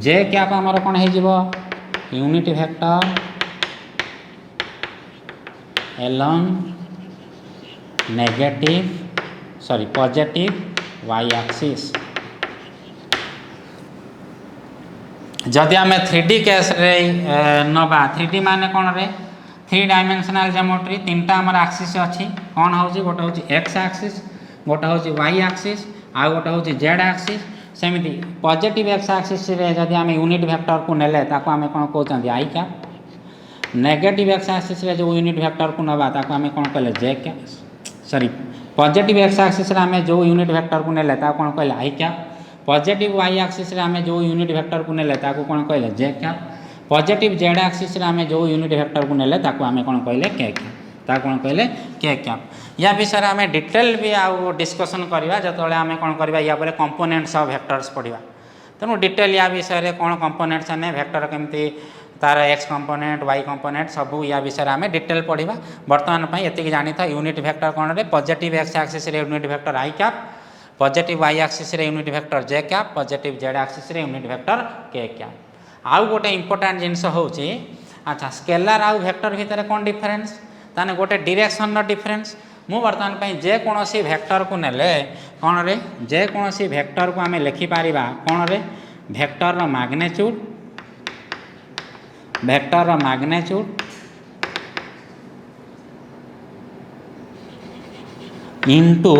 j cap आमर कौन हो unit vector along negative sorry positive y axis जदि आम 3D केस रे नबा 3D माने कौन रे 3 डायमेंशनल ज्योमेट्री तीनटा आमर एक्सिस अच्छी कौन हो गोटे हूँ एक्स एक्सिस गोटे हूँ वाई एक्सिस आ गोटे हूँ जेड एक्सिस सेमती पॉजिटिव एक्स एक्सिस रे जदि आम यूनिट वेक्टर को नेले ताको आम कौन कहते आई कैप नेगेटिव एक्स एक्सिस रे जो यूनिट वेक्टर को नबा ताको आम कौन कहले j cap sorry positive x axis रे आम जो यूनिट वेक्टर को नेले ताको कौन कहले आई कैप पॉजिटिव वाई एक्सिस रे आम जो यूनिट वेक्टर को नेले ताको कौन कहले j cap positive Z axis रे आम जो यूनिट वेक्टर को नेले ताको आम कौन कहले के कैप ता कौन कहले के कैप या विषय आम डिटेल भी आउ डिस्कसन करवा जो आम कौन करवा या कंपोनेंट्स ऑफ वेक्टर्स पढ़ा तेणु डिटेल या विषय कौन कंपोनेंट्स ने वेक्टर केमती तार एक्स कंपोनेंट वाई कंपोनेंट सब या विषय आम डिटेल पढ़ा बर्तमान ये जानी था यूनिट वेक्टर कौन रे पॉजिटिव एक्स एक्सिस रे यूनिट वेक्टर आई कैप पॉजिटिव वाई एक्सिस रे यूनिट वेक्टर जे कैप पॉजिटिव जेड एक्सिस रे यूनिट वेक्टर के कैप आउ गोटे इंपोर्टेंट जिनस हूँ अच्छा स्केलार आउ वेक्टर भितर कौन डिफरेंस ताने गोटे डायरेक्शन डिफरेंस मु बर्तमान जेकोसी वेक्टर को नेले कौन रे जेकोसी वेक्टर को आम लिखिपर कौन रे vector magnitude into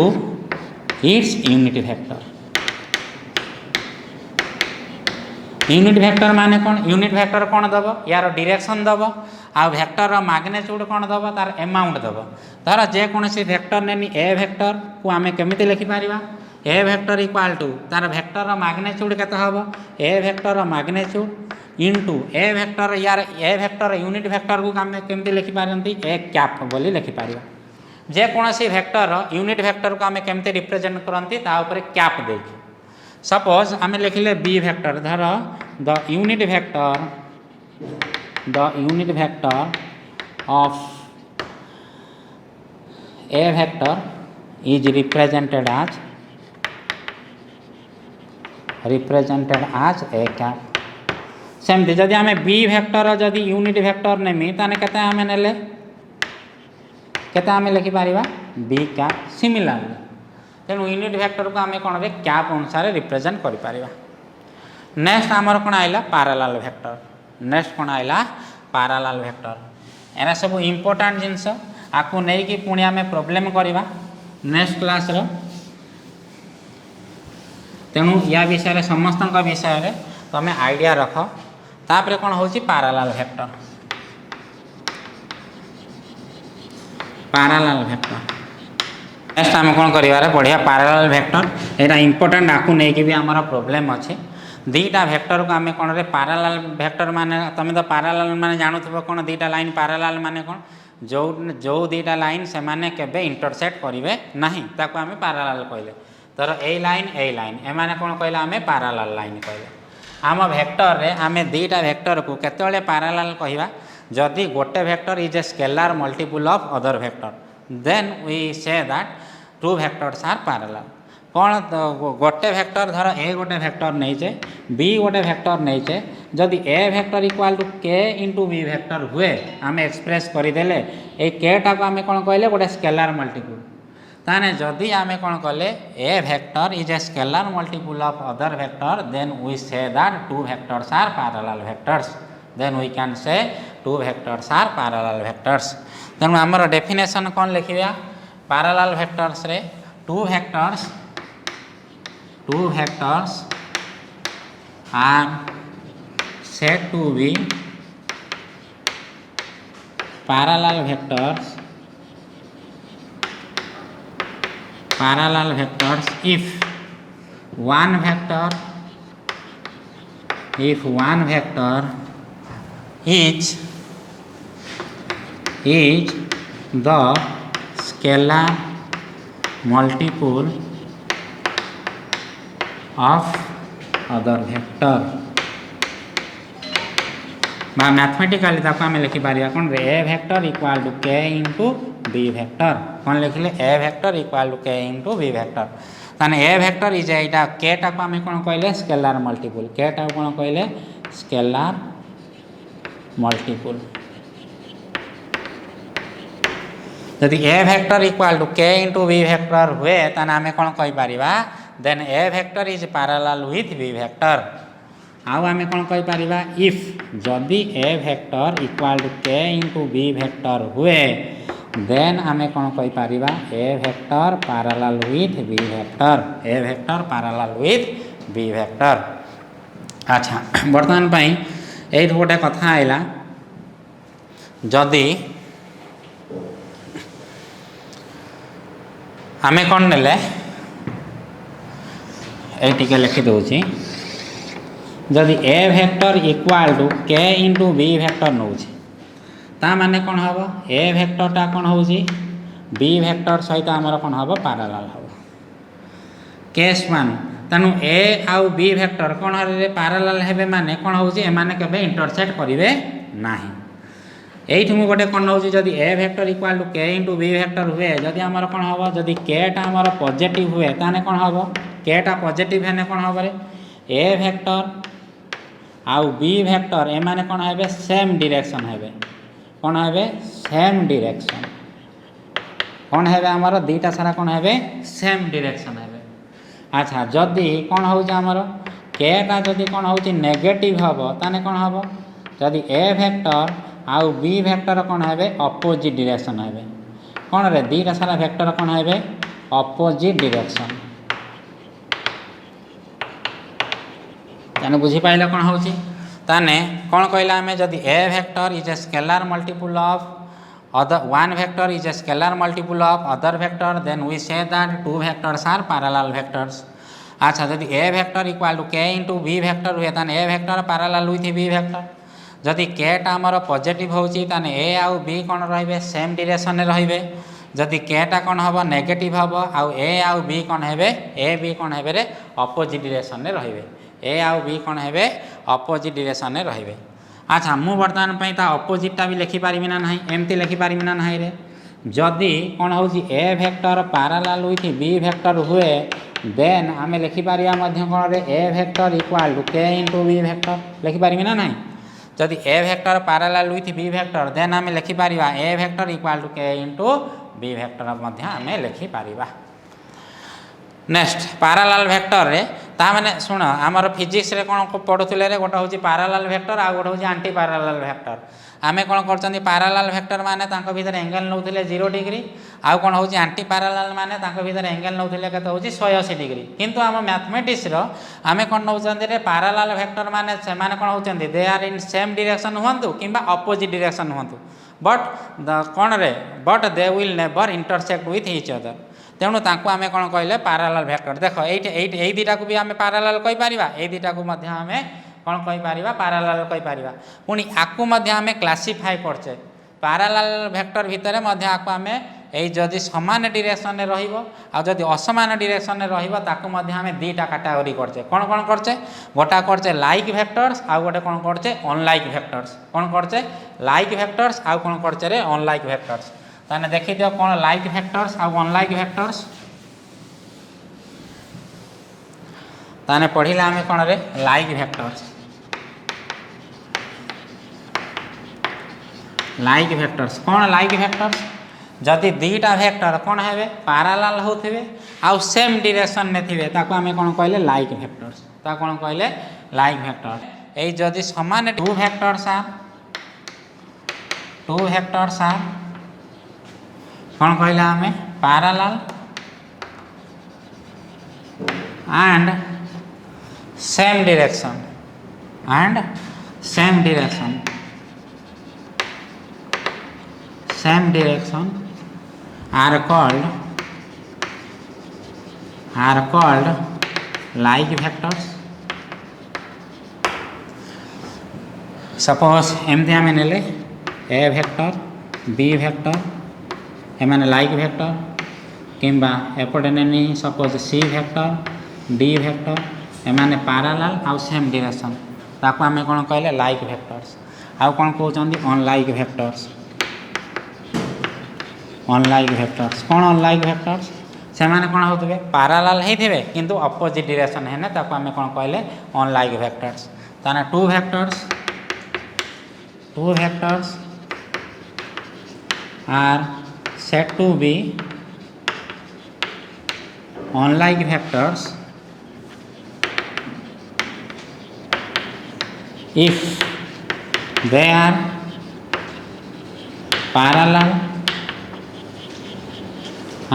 its unit vector unit vector माने कौन यूनिट वेक्टर कौन दब यार डायरेक्शन दब आ वेक्टर मैग्नीट्यूड कौन दब तार अमाउंट दब धर जेकोसी वेक्टर नेनी ए वेक्टर को आम केमिति लिखिपर ए वेक्टर इक्वाल टू तार वेक्टर मैग्नीट्यूड केते हबो ए वेक्टर मैग्नीट्यूड इनटू ए वेक्टर यार ए वेक्टर यूनिट वेक्टर को आम केमिति लिखिपारती ए कैप बोली लिखिपर जेकोसी वेक्टर यूनिट वेक्टर को आम केमिति रिप्रेजेंट करती ता ऊपर कैप देखी सपोज आम लिखिले बी वेक्टर धर the unit vector of A vector is represented आज ए कैप सेमती जदि आम बी वेक्टर जदि यूनिट वेक्टर नेमी ताने केते आम नेले केते आम लिखिपर बी कैप सिमिलरली तेणु यूनिट वेक्टर को आम कौन रे कैप अनुसार रिप्रेजेंट करें नेक्स्ट आमर कौन आइला पैरेलल वेक्टर नेक्स्ट कौन आइला पैरेलल वेक्टर एना सब इम्पोर्टेंट जिनस आपको नहीं कि पुणी आम प्रॉब्लम करवा नेक्स्ट क्लास रो तेणु या विषय समस्त विषय तुम आइडिया रख तापर कौन हो पैरेलल वेक्टर नेक्स्ट आम कौन कर पढ़िया पैरेलल वेक्टर यहाँ इंपोर्टेंट आपको नहीं भी आमर प्रोब्लेम अच्छे दीटा वेक्टर को आम कौन रे पैरेलल वेक्टर माने तुम तो पैरेलल माने जानुथबो कौन दीटा लाइन पैरेलल माने कौन जो दीटा लाइन से माने केबे इंटरसेक्ट करेंगे नहीं ताको आम पैरेलल कहले तर ए लाइन एमाने कौन कहले आम पैरेलल लाइन कहले आम वेक्टर रे आम दीटा वेक्टर को केतेबेले पैरेलल कहवा जदि गोटे vector is a scalar multiple of other vector then we say that two vectors are parallel कौन गोटे वेक्टर धर ए गोटे वेक्टर नहीं बी गोटे वेक्टर नहीं जदि A vector equal to k into B vector हुए आम एक्सप्रेस करदेले ए के टाक आम कौन कहले गोटे स्केलार मल्टीपल ताने जदि आम कौन कले A vector is a scalar multiple of other vector then we say that two vectors are parallel vectors then we can say two vectors are parallel vectors तेणु आमर डेफिनेशन कौन लिखा पैरेलल वेक्टर्स रे two vectors are said to be parallel vectors if one vector is the scalar multiple of other vector बा mathematically ताको आम लिखिपर कौन A vector equal to k into B vector कौन लिखिले ए vector equal to k into B vector ताने A vector is एटा के टाको आम कौन कहले स्केलार मल्टीपुल के टाको कौन कहले स्केलार मल्टीपुल यदि A vector equal to k into B vector हुए ताने आम कौन कहि परिबा then A vector is parallel with B vector आउ आम कौन कहीपर इफ जदि A vector equal to k into B vector हुए देन आम कौन कहीपर A vector parallel with B vector A vector parallel with B vector. अच्छा बर्तमान ये गोटे कथा आइला जदि आम कौन ने ये लिखि दूची जदि A vector equal to k into B vector नौ माने कौन हम ए वेक्टरटा कौन हो बी वेक्टर सहित आमर कौन हम पैरेलल हम केस वन तेणु ए आउ बी वेक्टर कौन पैरेलल हेबे माने कौन हो एमाने केबे इंटरसेक्ट करिवे नाही एठी मु गोटे कौन नौ जदि A vector equal to k into B vector हुए जदि आमर कौन हम जदि केटा आमर पॉजिटिव हुए ताने कौन हम केटा पॉजिटिव हेने कौन हम ए वेक्टर आउ बी वेक्टर एमाने कौन हेबे सेम डायरेक्शन हेबे कौन हेबे सेम डायरेक्शन कौन हेबे आमर दीटा सारा कौन हेबे सेम डायरेक्शन हेबे। अच्छा जदि कौन हो आमर केटा जदि कौन हो नेगेटिव हम ताने कौन हम जदि ए वेक्टर आउ बी वेक्टर कौन हेबे अपोजिट डायरेक्शन हेबे कौन रे दीटा सारा वेक्टर कौन हेबे अपोजिट डायरेक्शन तेणु बुझीपारे कौन हो ताने कौन कहला आम जदि A vector is a scalar multiple of other one vector is a scalar multiple of other vector then we say that two vectors are parallel vectors. अच्छा जदि A vector equal to k into B vector हुए ताने A vector parallel with B vector जदि केटा आमर positive होची ताने ए आउ बी कौन रहिबे सेम डायरेक्शन रे रहिबे जदि केटा कौन हम नेगेटिव हम आउ ए आउ बी कौन हेबे ए बी कौन हेबे रे अपोजिट डायरेक्शन रे रहिबे ए आउ बी कौन हेबे अपोजिट डायरेक्शन रे रहिबे। अच्छा मु वर्तमान पई ता अपोजिटटा भी लिखि पारिबि ना नाही एमती लिखि पारिबि ना नाही रे जदि कौन हो A vector parallel with B vector हुए देन आम लिखि पारिबा मध्य कौन रे A vector equal to k into B vector लिखि पारिबि ना नाही जदि A vector parallel with B vector then आम लिखि पारिबा A vector equal to k into B vector मध्य आम लिखि पारिबा। नेक्स्ट पैरेलल वेक्टर रे ता माने सुन आमर फिजिक्स रे कौन पढ़ुले रे गोटे हूँ पैरेलल वेक्टर आ गोटे हूँ आंटी पैरेलल वेक्टर आमे कौन कर पैरेलल वेक्टर माने तांको भीतर एंगल नौथिले 0 डिग्री आउ कौन हूँ आंटी पैरेलल माने तांको भीतर एंगल नौथिले केते हूँ 180 डिग्री किंतु आम मैथमेटिक्स रो आमे कौन नौचंदी रे पैरेलल वेक्टर माने से माने कौन होचंदी they are in same direction हुंतु किंबा अपोजिट डायरेक्शन हुंतु बट कौन रे but they will never intersect with each other तेणु तांको आमे कौन कहले पैरेलल वेक्टर देख एई दीटा को भी आमे पैरेलल कहि परिबा एई दीटा को मध्य आमे कौन कहि परिबा पैरेलल कहि परिबा पुनी आकु मध्य आमे क्लासिफाई करछे पैरेलल वेक्टर भितरे मध्य आकु आमे एई जदि समान डायरेक्शन रे रहिबो आ जदि असमान डायरेक्शन रे रहिबो ताकु मध्य आमे दीटा कैटेगरी करछे कौन कौन करछे गोटा करछे लाइक वेक्टर्स आ गोटे कौन करछे अनलाइक वेक्टर्स कौन करछे लाइक वेक्टर्स आ कौन करछे रे अनलाइक वेक्टर्स ताने देखि दियो कौन लाइक वेक्टर्स आ अनलाइक वेक्टर्स ताने पढ़िला आमे कौन रे लाइक वेक्टर्स कौन लाइक वेक्टर्स जदि दीटा वेक्टर कौन हेबे पैरेलल होथिबे आउ सेम डायरेक्शन ने थिबे ताको आमे कौन कहले लाइक वेक्टर्स ता कौन कहले लाइक वेक्टर एई जदि समान टू वेक्टर्स आर कौन कहला आमे parallel and same direction same direction are called like vectors. Suppose एमती आम नेले ए वेक्टर बी वेक्टर एमाने लाइक वेक्टर किंबा एपटे नेनी suppose C vector D vector एमाने पैरेलल आउ सेम डायरेक्शन ताको आमे कोन कहले लाइक वेक्टर्स आउ कोन कहउचंदी अनलाइक वेक्टर्स कोन अनलाइक वेक्टर्स से माने कोन होतबे पैरेलल हेथिबे किंतु अपोजिट डायरेक्शन हेने ताको आमे कोन कहले अनलाइक वेक्टर्स ताने to vectors are said to be unlike vectors if they are parallel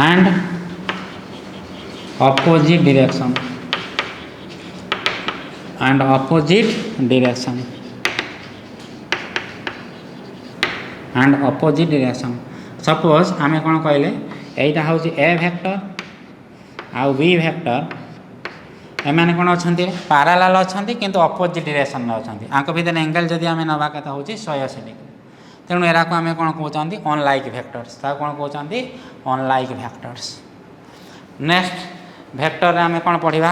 and opposite direction suppose आम कौन कहले यहीटा हूँ ए वेक्टर आउ बी वेक्टर एमाने कौन अच्छा पैरेलल अच्छा किंतु अपोजिट डायरेक्शन में अच्छा आंक भितर एंगल जदि आम नवा के हूँ 180 डिग्री तेणु एरा को आम कौन कहते अनलाइक वेक्टर्स कौन कहते अनलाइक वेक्टर्स। नेक्स्ट वेक्टर आम कौन पढ़ा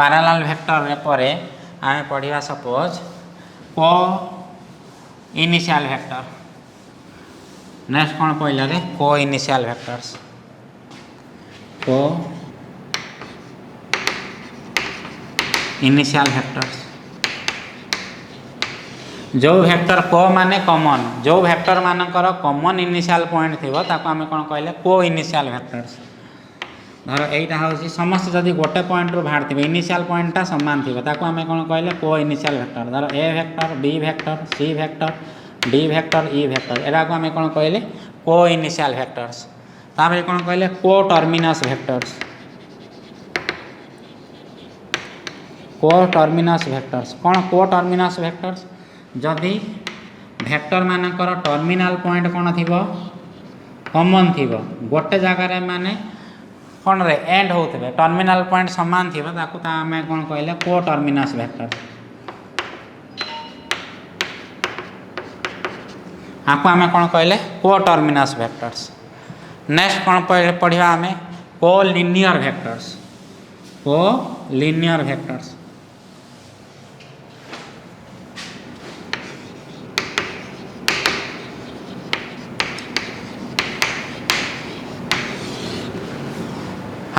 पैरेलल वेक्टर पर आम पढ़ा सपोज को इनिशियल वेक्टर। नेक्स्ट कौन पहला रे को इनिशियल वेक्टर्स जो वेक्टर को माने कॉमन जो वेक्टर मानकर कॉमन इनिशियल पॉइंट थिबो ताको आमे कोन कहले को इनिशियल वेक्टर्स। धर एटा हउसी समस्त जदि गोटे पॉइंट रो बाहर थिबे इनिशियल पॉइंटटा समान थिबो ताको आमे कोन कहले को इनिशियल वेक्टर। धर A vector B vector C vector D vector E vector एरा को आमे कोन कहले को इनिशियल वेक्टर्स। ताबे कोन कहले को टर्मिनस वेक्टर्स कौन को टर्मिनस वेक्टर्स जदि वेक्टर मानकर टर्मिनल पॉइंट कौन थी कॉमन थी गोटे जगार माने कौन रे एंड होते टर्मिनल पॉइंट सामान थी आम कौन कहले को टर्मिनस वेक्टर। आपको आम कौन कहले को टर्मिनस वेक्टर्स। नेक्स्ट कौन पढ़ा आम को लिनियर वेक्टर्स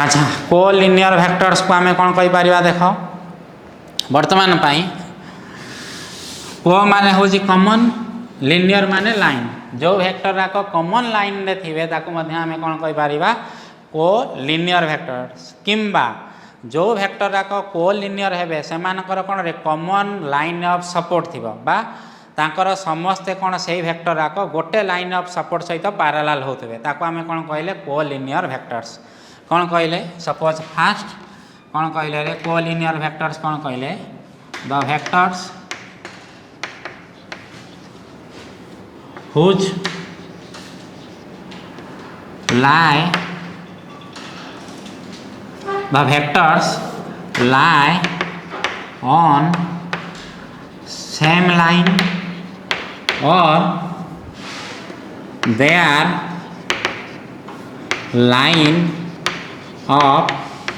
अच्छा को लिनियर वेक्टर्स को आम कौन कह देख वर्तमान पाई को माने हूँ कॉमन लिनियर माने लाइन जो वेक्टर राक कॉमन लाइन रे थिबे ताको मध्य आमे कोन कहि परिबा को लिनियर वेक्टर्स किंबा जो वेक्टर राक को लिनियर हेबे सेमानकर कोन रे कॉमन लाइन ऑफ सपोर्ट थिबो बा तांकर समस्ते कोन सेही वेक्टर राक गोटे लाइन ऑफ सपोर्ट सहित पैरेलल होतबे ताको आमे कोन कहले को लिनियर वेक्टर्स। कौन कहले सपोज फास्ट कौन कहले रे को लिनियर वेक्टर्स कौन कहले the vectors whose lie on same line or their line of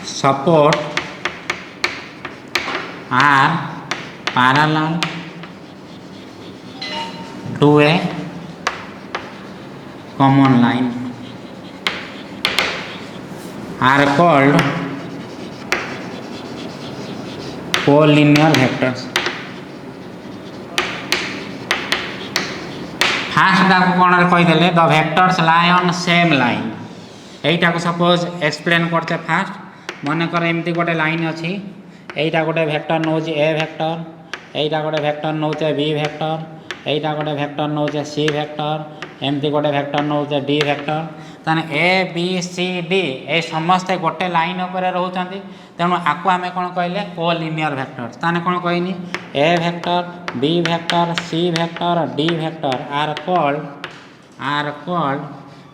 support are parallel to a common line are called collinear vectors। First टाक कौन कहीदेले the vectors lie on same line एटा को suppose explain करते first मनकर एमती गोटे line अच्छी एटा गोटे वेक्टर नौचे ए वेक्टर एटा गोटे वेक्टर नौचे बी वेक्टर एटा गोटे वेक्टर नौचे सी वेक्टर एमती गोटे वेक्टर नौचे डी वेक्टर ताने ए बी सी डी ए समस्ते गोटे लाइन उपर रोचंती तेणु आपको आम कौन कहले कोलिनियर वेक्टर्स ताने कौन कहनी A vector B vector C vector D vector are called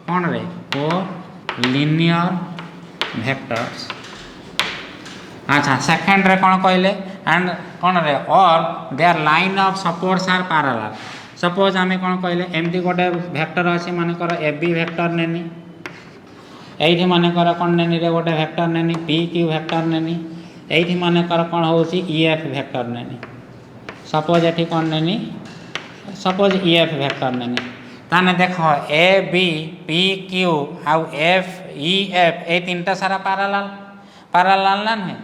कौन रे कोलिनियर वेक्टर्स। अच्छा सेकेंड रे कौन कहले एंड कौन रे or their line of supports are parallel. Suppose आम कौन कहले एमती गोटे वेक्टर अच्छी मानकर ए बी वेक्टर नेनी ये मानकर कौन नेनी रे गोटे वेक्टर नेनी पी क्यू वेक्टर नेनी ये मानकर कौन हो एफ वेक्टर नेनी सपोज ये कौन नेनी सपोज एफ वेक्टर नेनी ताने देख ए बी पी क्यू आउ एफ ई एफ ये तीनटा सारा पैरेलल ना नुहे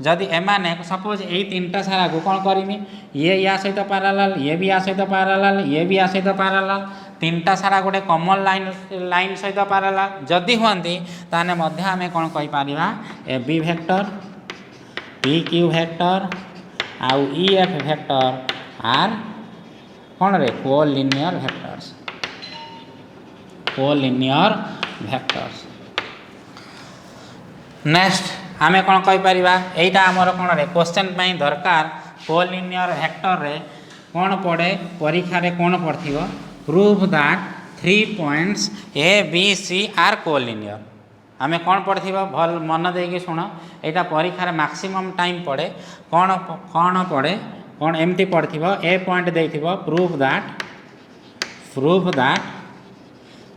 जदि एमाने सपोज यही तीनटा सारा को कौन करमी ये या सहित पैरेलल ये भी या सहित पैरेलल ये भी या सहित पैरेलल तीनटा सारा गोटे कॉमन लाइन सहित पैरेलल जदि हुंती ताने मध्य आम कौन कहि पारिबा A B vector P Q vector आउ ई एफ वेक्टर आर कौन रे कोलिनियर वेक्टर्स। नेक्स्ट आम कौन कहीपर यहीटा आमर कौन रे क्वेश्चन दरकार कोलिनियर वेक्टर रे कौन पड़े परीक्षा रे कौन पड़थिबो prove that 3 points A B C are collinear आम कौन पढ़थिबो भल मन देकी शुण यहाँ परीक्षा रे मैक्सिमम टाइम पड़े कौन कौन पड़े कौन एमती पढ़थिबो ए पॉइंट देथिबो प्रूव दैट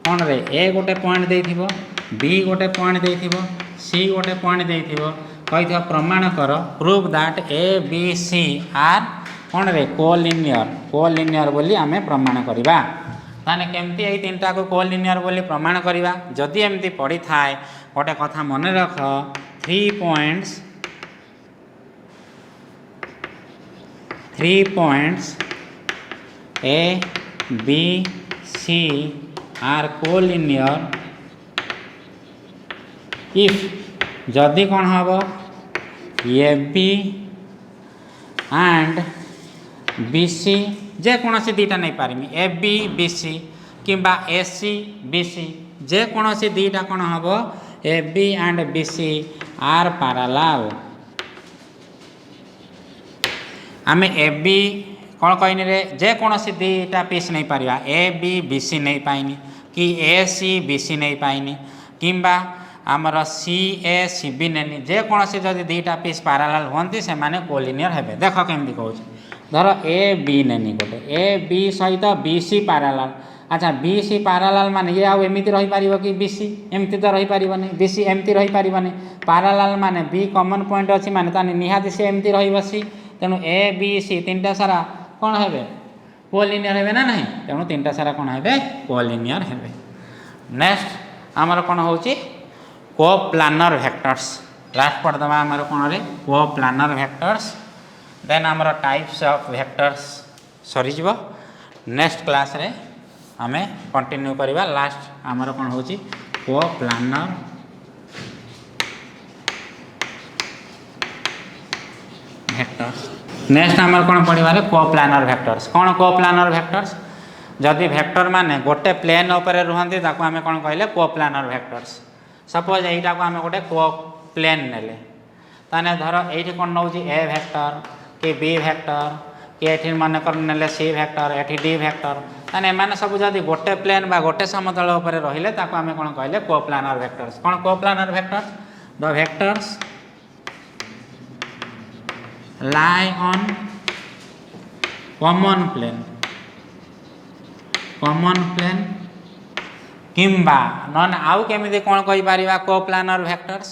कौन रे ए गोटे पॉइंट देथिबो बी गोटे पॉइंट देथिबो सी गोटे पॉइंट देथिबो कही प्रमाण कर prove that A B C are कौन रे कोलिनियर बोली आमे प्रमाण करिबा। ताने केमती यही तीनटा को कोलिनियर बोली प्रमाण करिबा जदि एमती पड़ी थाए गोटे कथा मन रख 3 points A B C are collinear if जदि कौन हम A B and B C जेकोसी दीटा नहीं पारमी ए बी बी सी किंबा ए सी बी सी जेकोसी दीटा कौन हम A B and B C are parallel आम ए बी कौन कहनी रे जेकोसी दीटा पीस नहीं पारिबा ए बी बी सी नहीं पाइनी कि ए सी बी सी नहीं पाइनी किंबा आमर सी ए सी बी नेनी जेकोसी जदि दीटा पीस पैरेलल होती से माने कोलिनियर हेबे। देख केमती कहूँ धर ए बी नेनी गोटे ए बी सहित बी सी पैरेलल अच्छा बी सी पैरेलल माने ये आउ एमती रही पारिबो कि बी सी एमती तो रही पारिबनी बी सी एमती रही पारिबनी पैरेलल माने बी कॉमन पॉइंट अच्छी माने ताने निहाती से एमती रहिबो सी तेणु ए बी सी तीनटा सारा कौन हेबे कोलिनियर हेबे ना नहीं तेणु तीनटा सारा कौन हेबे कोलिनियर हेबे। नेक्स्ट आमर कौन होची कोप्लानर वेक्टर्स लास्ट पढ़दबा आमर कौन रे कोप्लानर वेक्टर्स देन आमर टाइप्स ऑफ वेक्टर्स सरी जीवो नेक्स्ट क्लास रे आमे कंटिन्यू करिबा। लास्ट आमर कौन होची कोप्लानर वेक्टर्स। नेक्स्ट आमर कौन पढ़िबा रे कोप्लानर वेक्टर्स कौन कोप्लानर वेक्टर्स जदि वेक्टर माने गोटे प्लेन ऊपर रुहंती ताको आमे कौन कहले कोप्लानर वेक्टर्स। सपोज यहीटा को आम गोटे को प्लेन नेले ताने धर ये कौन नौ ए वेक्टर कि बी वेक्टर कि ये मनकर नेले C vector eighty D vector ताने एमाने सब जदि गोटे प्लेन बा गोटे समतल उपर रहिले ताको आमे कौन कहले कोप्लानर वेक्टर्स। कौन coplanar vectors the vectors lie on common plane किंबा नन आउ केमिति कौन कहि पारिबा कोप्लानर वेक्टर्स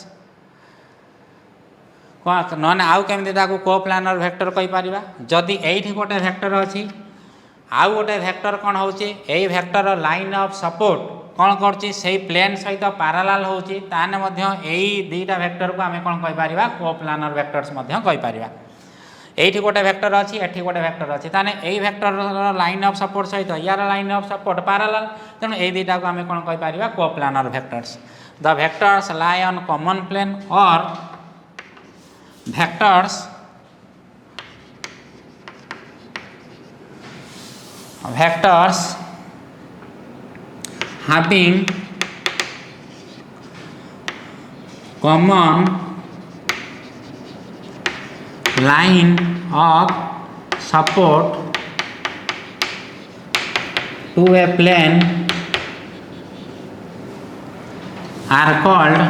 नन आउ केमिति ताकू कोप्लानर वेक्टर कहि पारिबा जदि एठी गोटे वेक्टर अछि आउ गोटे वेक्टर कौन होची एई वेक्टर लाइन ऑफ सपोर्ट कौन करची सेही प्लेन सहित पैरेलल होची ताने मध्य एई दुईटा वेक्टर को आमे कौन कहि पारिबा कोप्लानर वेक्टर्स मध्य कहि पारिबा। एठी गोटे वेक्टर अच्छी एठी गोटे वेक्टर अच्छी ताने एई वेक्टर लाइन ऑफ सपोर्ट सहित यार लाइन ऑफ सपोर्ट पैरेलल तेणु ए दुईटा को आमे कौन कहि पारिबा coplanar vectors. The vectors lie on common plane or vectors having common line of support to a plane are called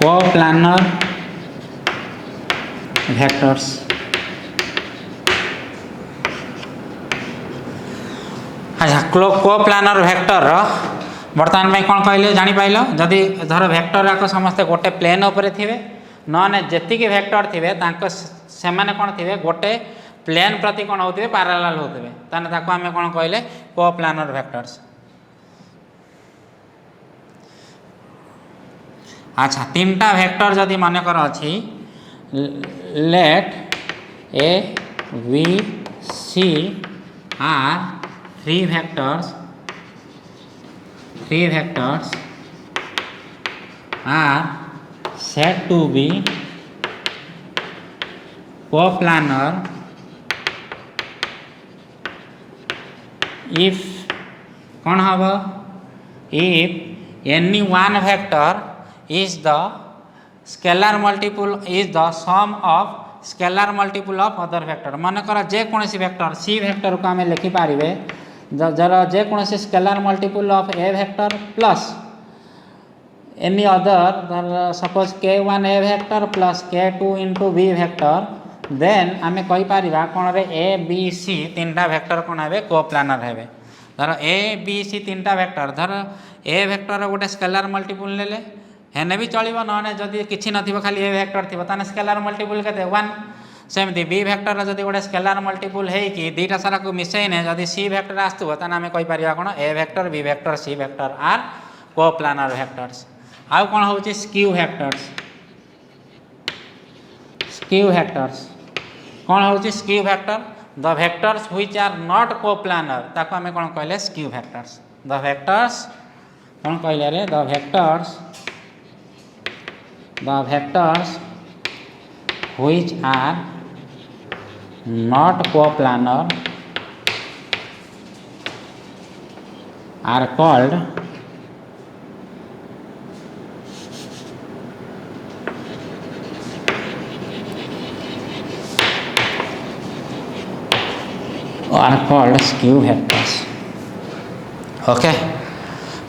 coplanar vectors. अच्छा कोप्लानर वेक्टर बर्तमान में कौन कहले जानी पाइल जदि धर वेक्टर याक समस्ते गोटे प्लेन उपरे थिबे नने जेतिकी वेक्टर थिबे तांको से माने कौन थिबे गोटे प्लेन प्रति कौन होते पैरेलल होते ताने ताको आमे कौन कहले कोप्लानर वेक्टर्स। अच्छा तीनटा वेक्टर जदि मन कर अछि let A B C are three vectors are said to be coplanar if कौन हब if any one vector is the scalar multiple is the sum of scalar multiple of other vector। मन कर जे कौन C vector C vector को आम लिखिपारे जरा जे कौन C scalar multiple of A vector plus any other suppose k1 A vector plus k2 into B vector then आम कहीपर कौन रे ए बी सी तीनटा वेक्टर कौन हे कोप्लानर हे। धर ए बी सी तीनटा वेक्टर धर ए वेक्टर गोटे स्केलार मल्टीपुल नेले हेने भी चलो ना जदि किसी नथिबो खाली ए वेक्टर थी ताने स्केलार मल्टीपुल केते 1 सेमती बी वेक्टर जदि गोटे स्केलार मल्टीपुल है दुईटा सारा को मिसेने जदि सी वेक्टर आसुव ताने आम कहीपर कौन A vector B vector C vector are coplanar vectors. आउ कौन हूँ स्क्यू वेक्टर्स कौन हूँ skew vector the vectors which are not coplanar ताको आम कौन कहले स्क्यू वेक्टर्स। द वेक्टर्स कौन कहले रे the vectors which are not coplanar are called skew vectors। Okay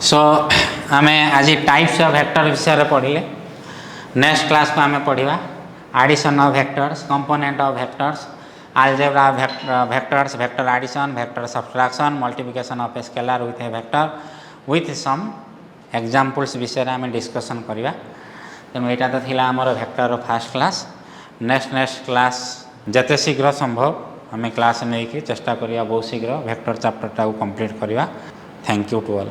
so आम आज टाइप्स ऑफ वेक्टर विषय पढ़ले नेक्स्ट क्लास को आम पढ़ा addition of vectors, component of vectors, algebra of vectors, vector addition, vector subtraction, multiplication of a scalar with a vector with some examples विषय आम discussion करवा। तेणु यहाँ तो थिला आमर vector fast class next class जते शीघ्र संभव आम क्लास नहीं कि चेष्टा करिया बहुत शीघ्र वेक्टर चैप्टर टाक कंप्लीट करवा। Thank you to all.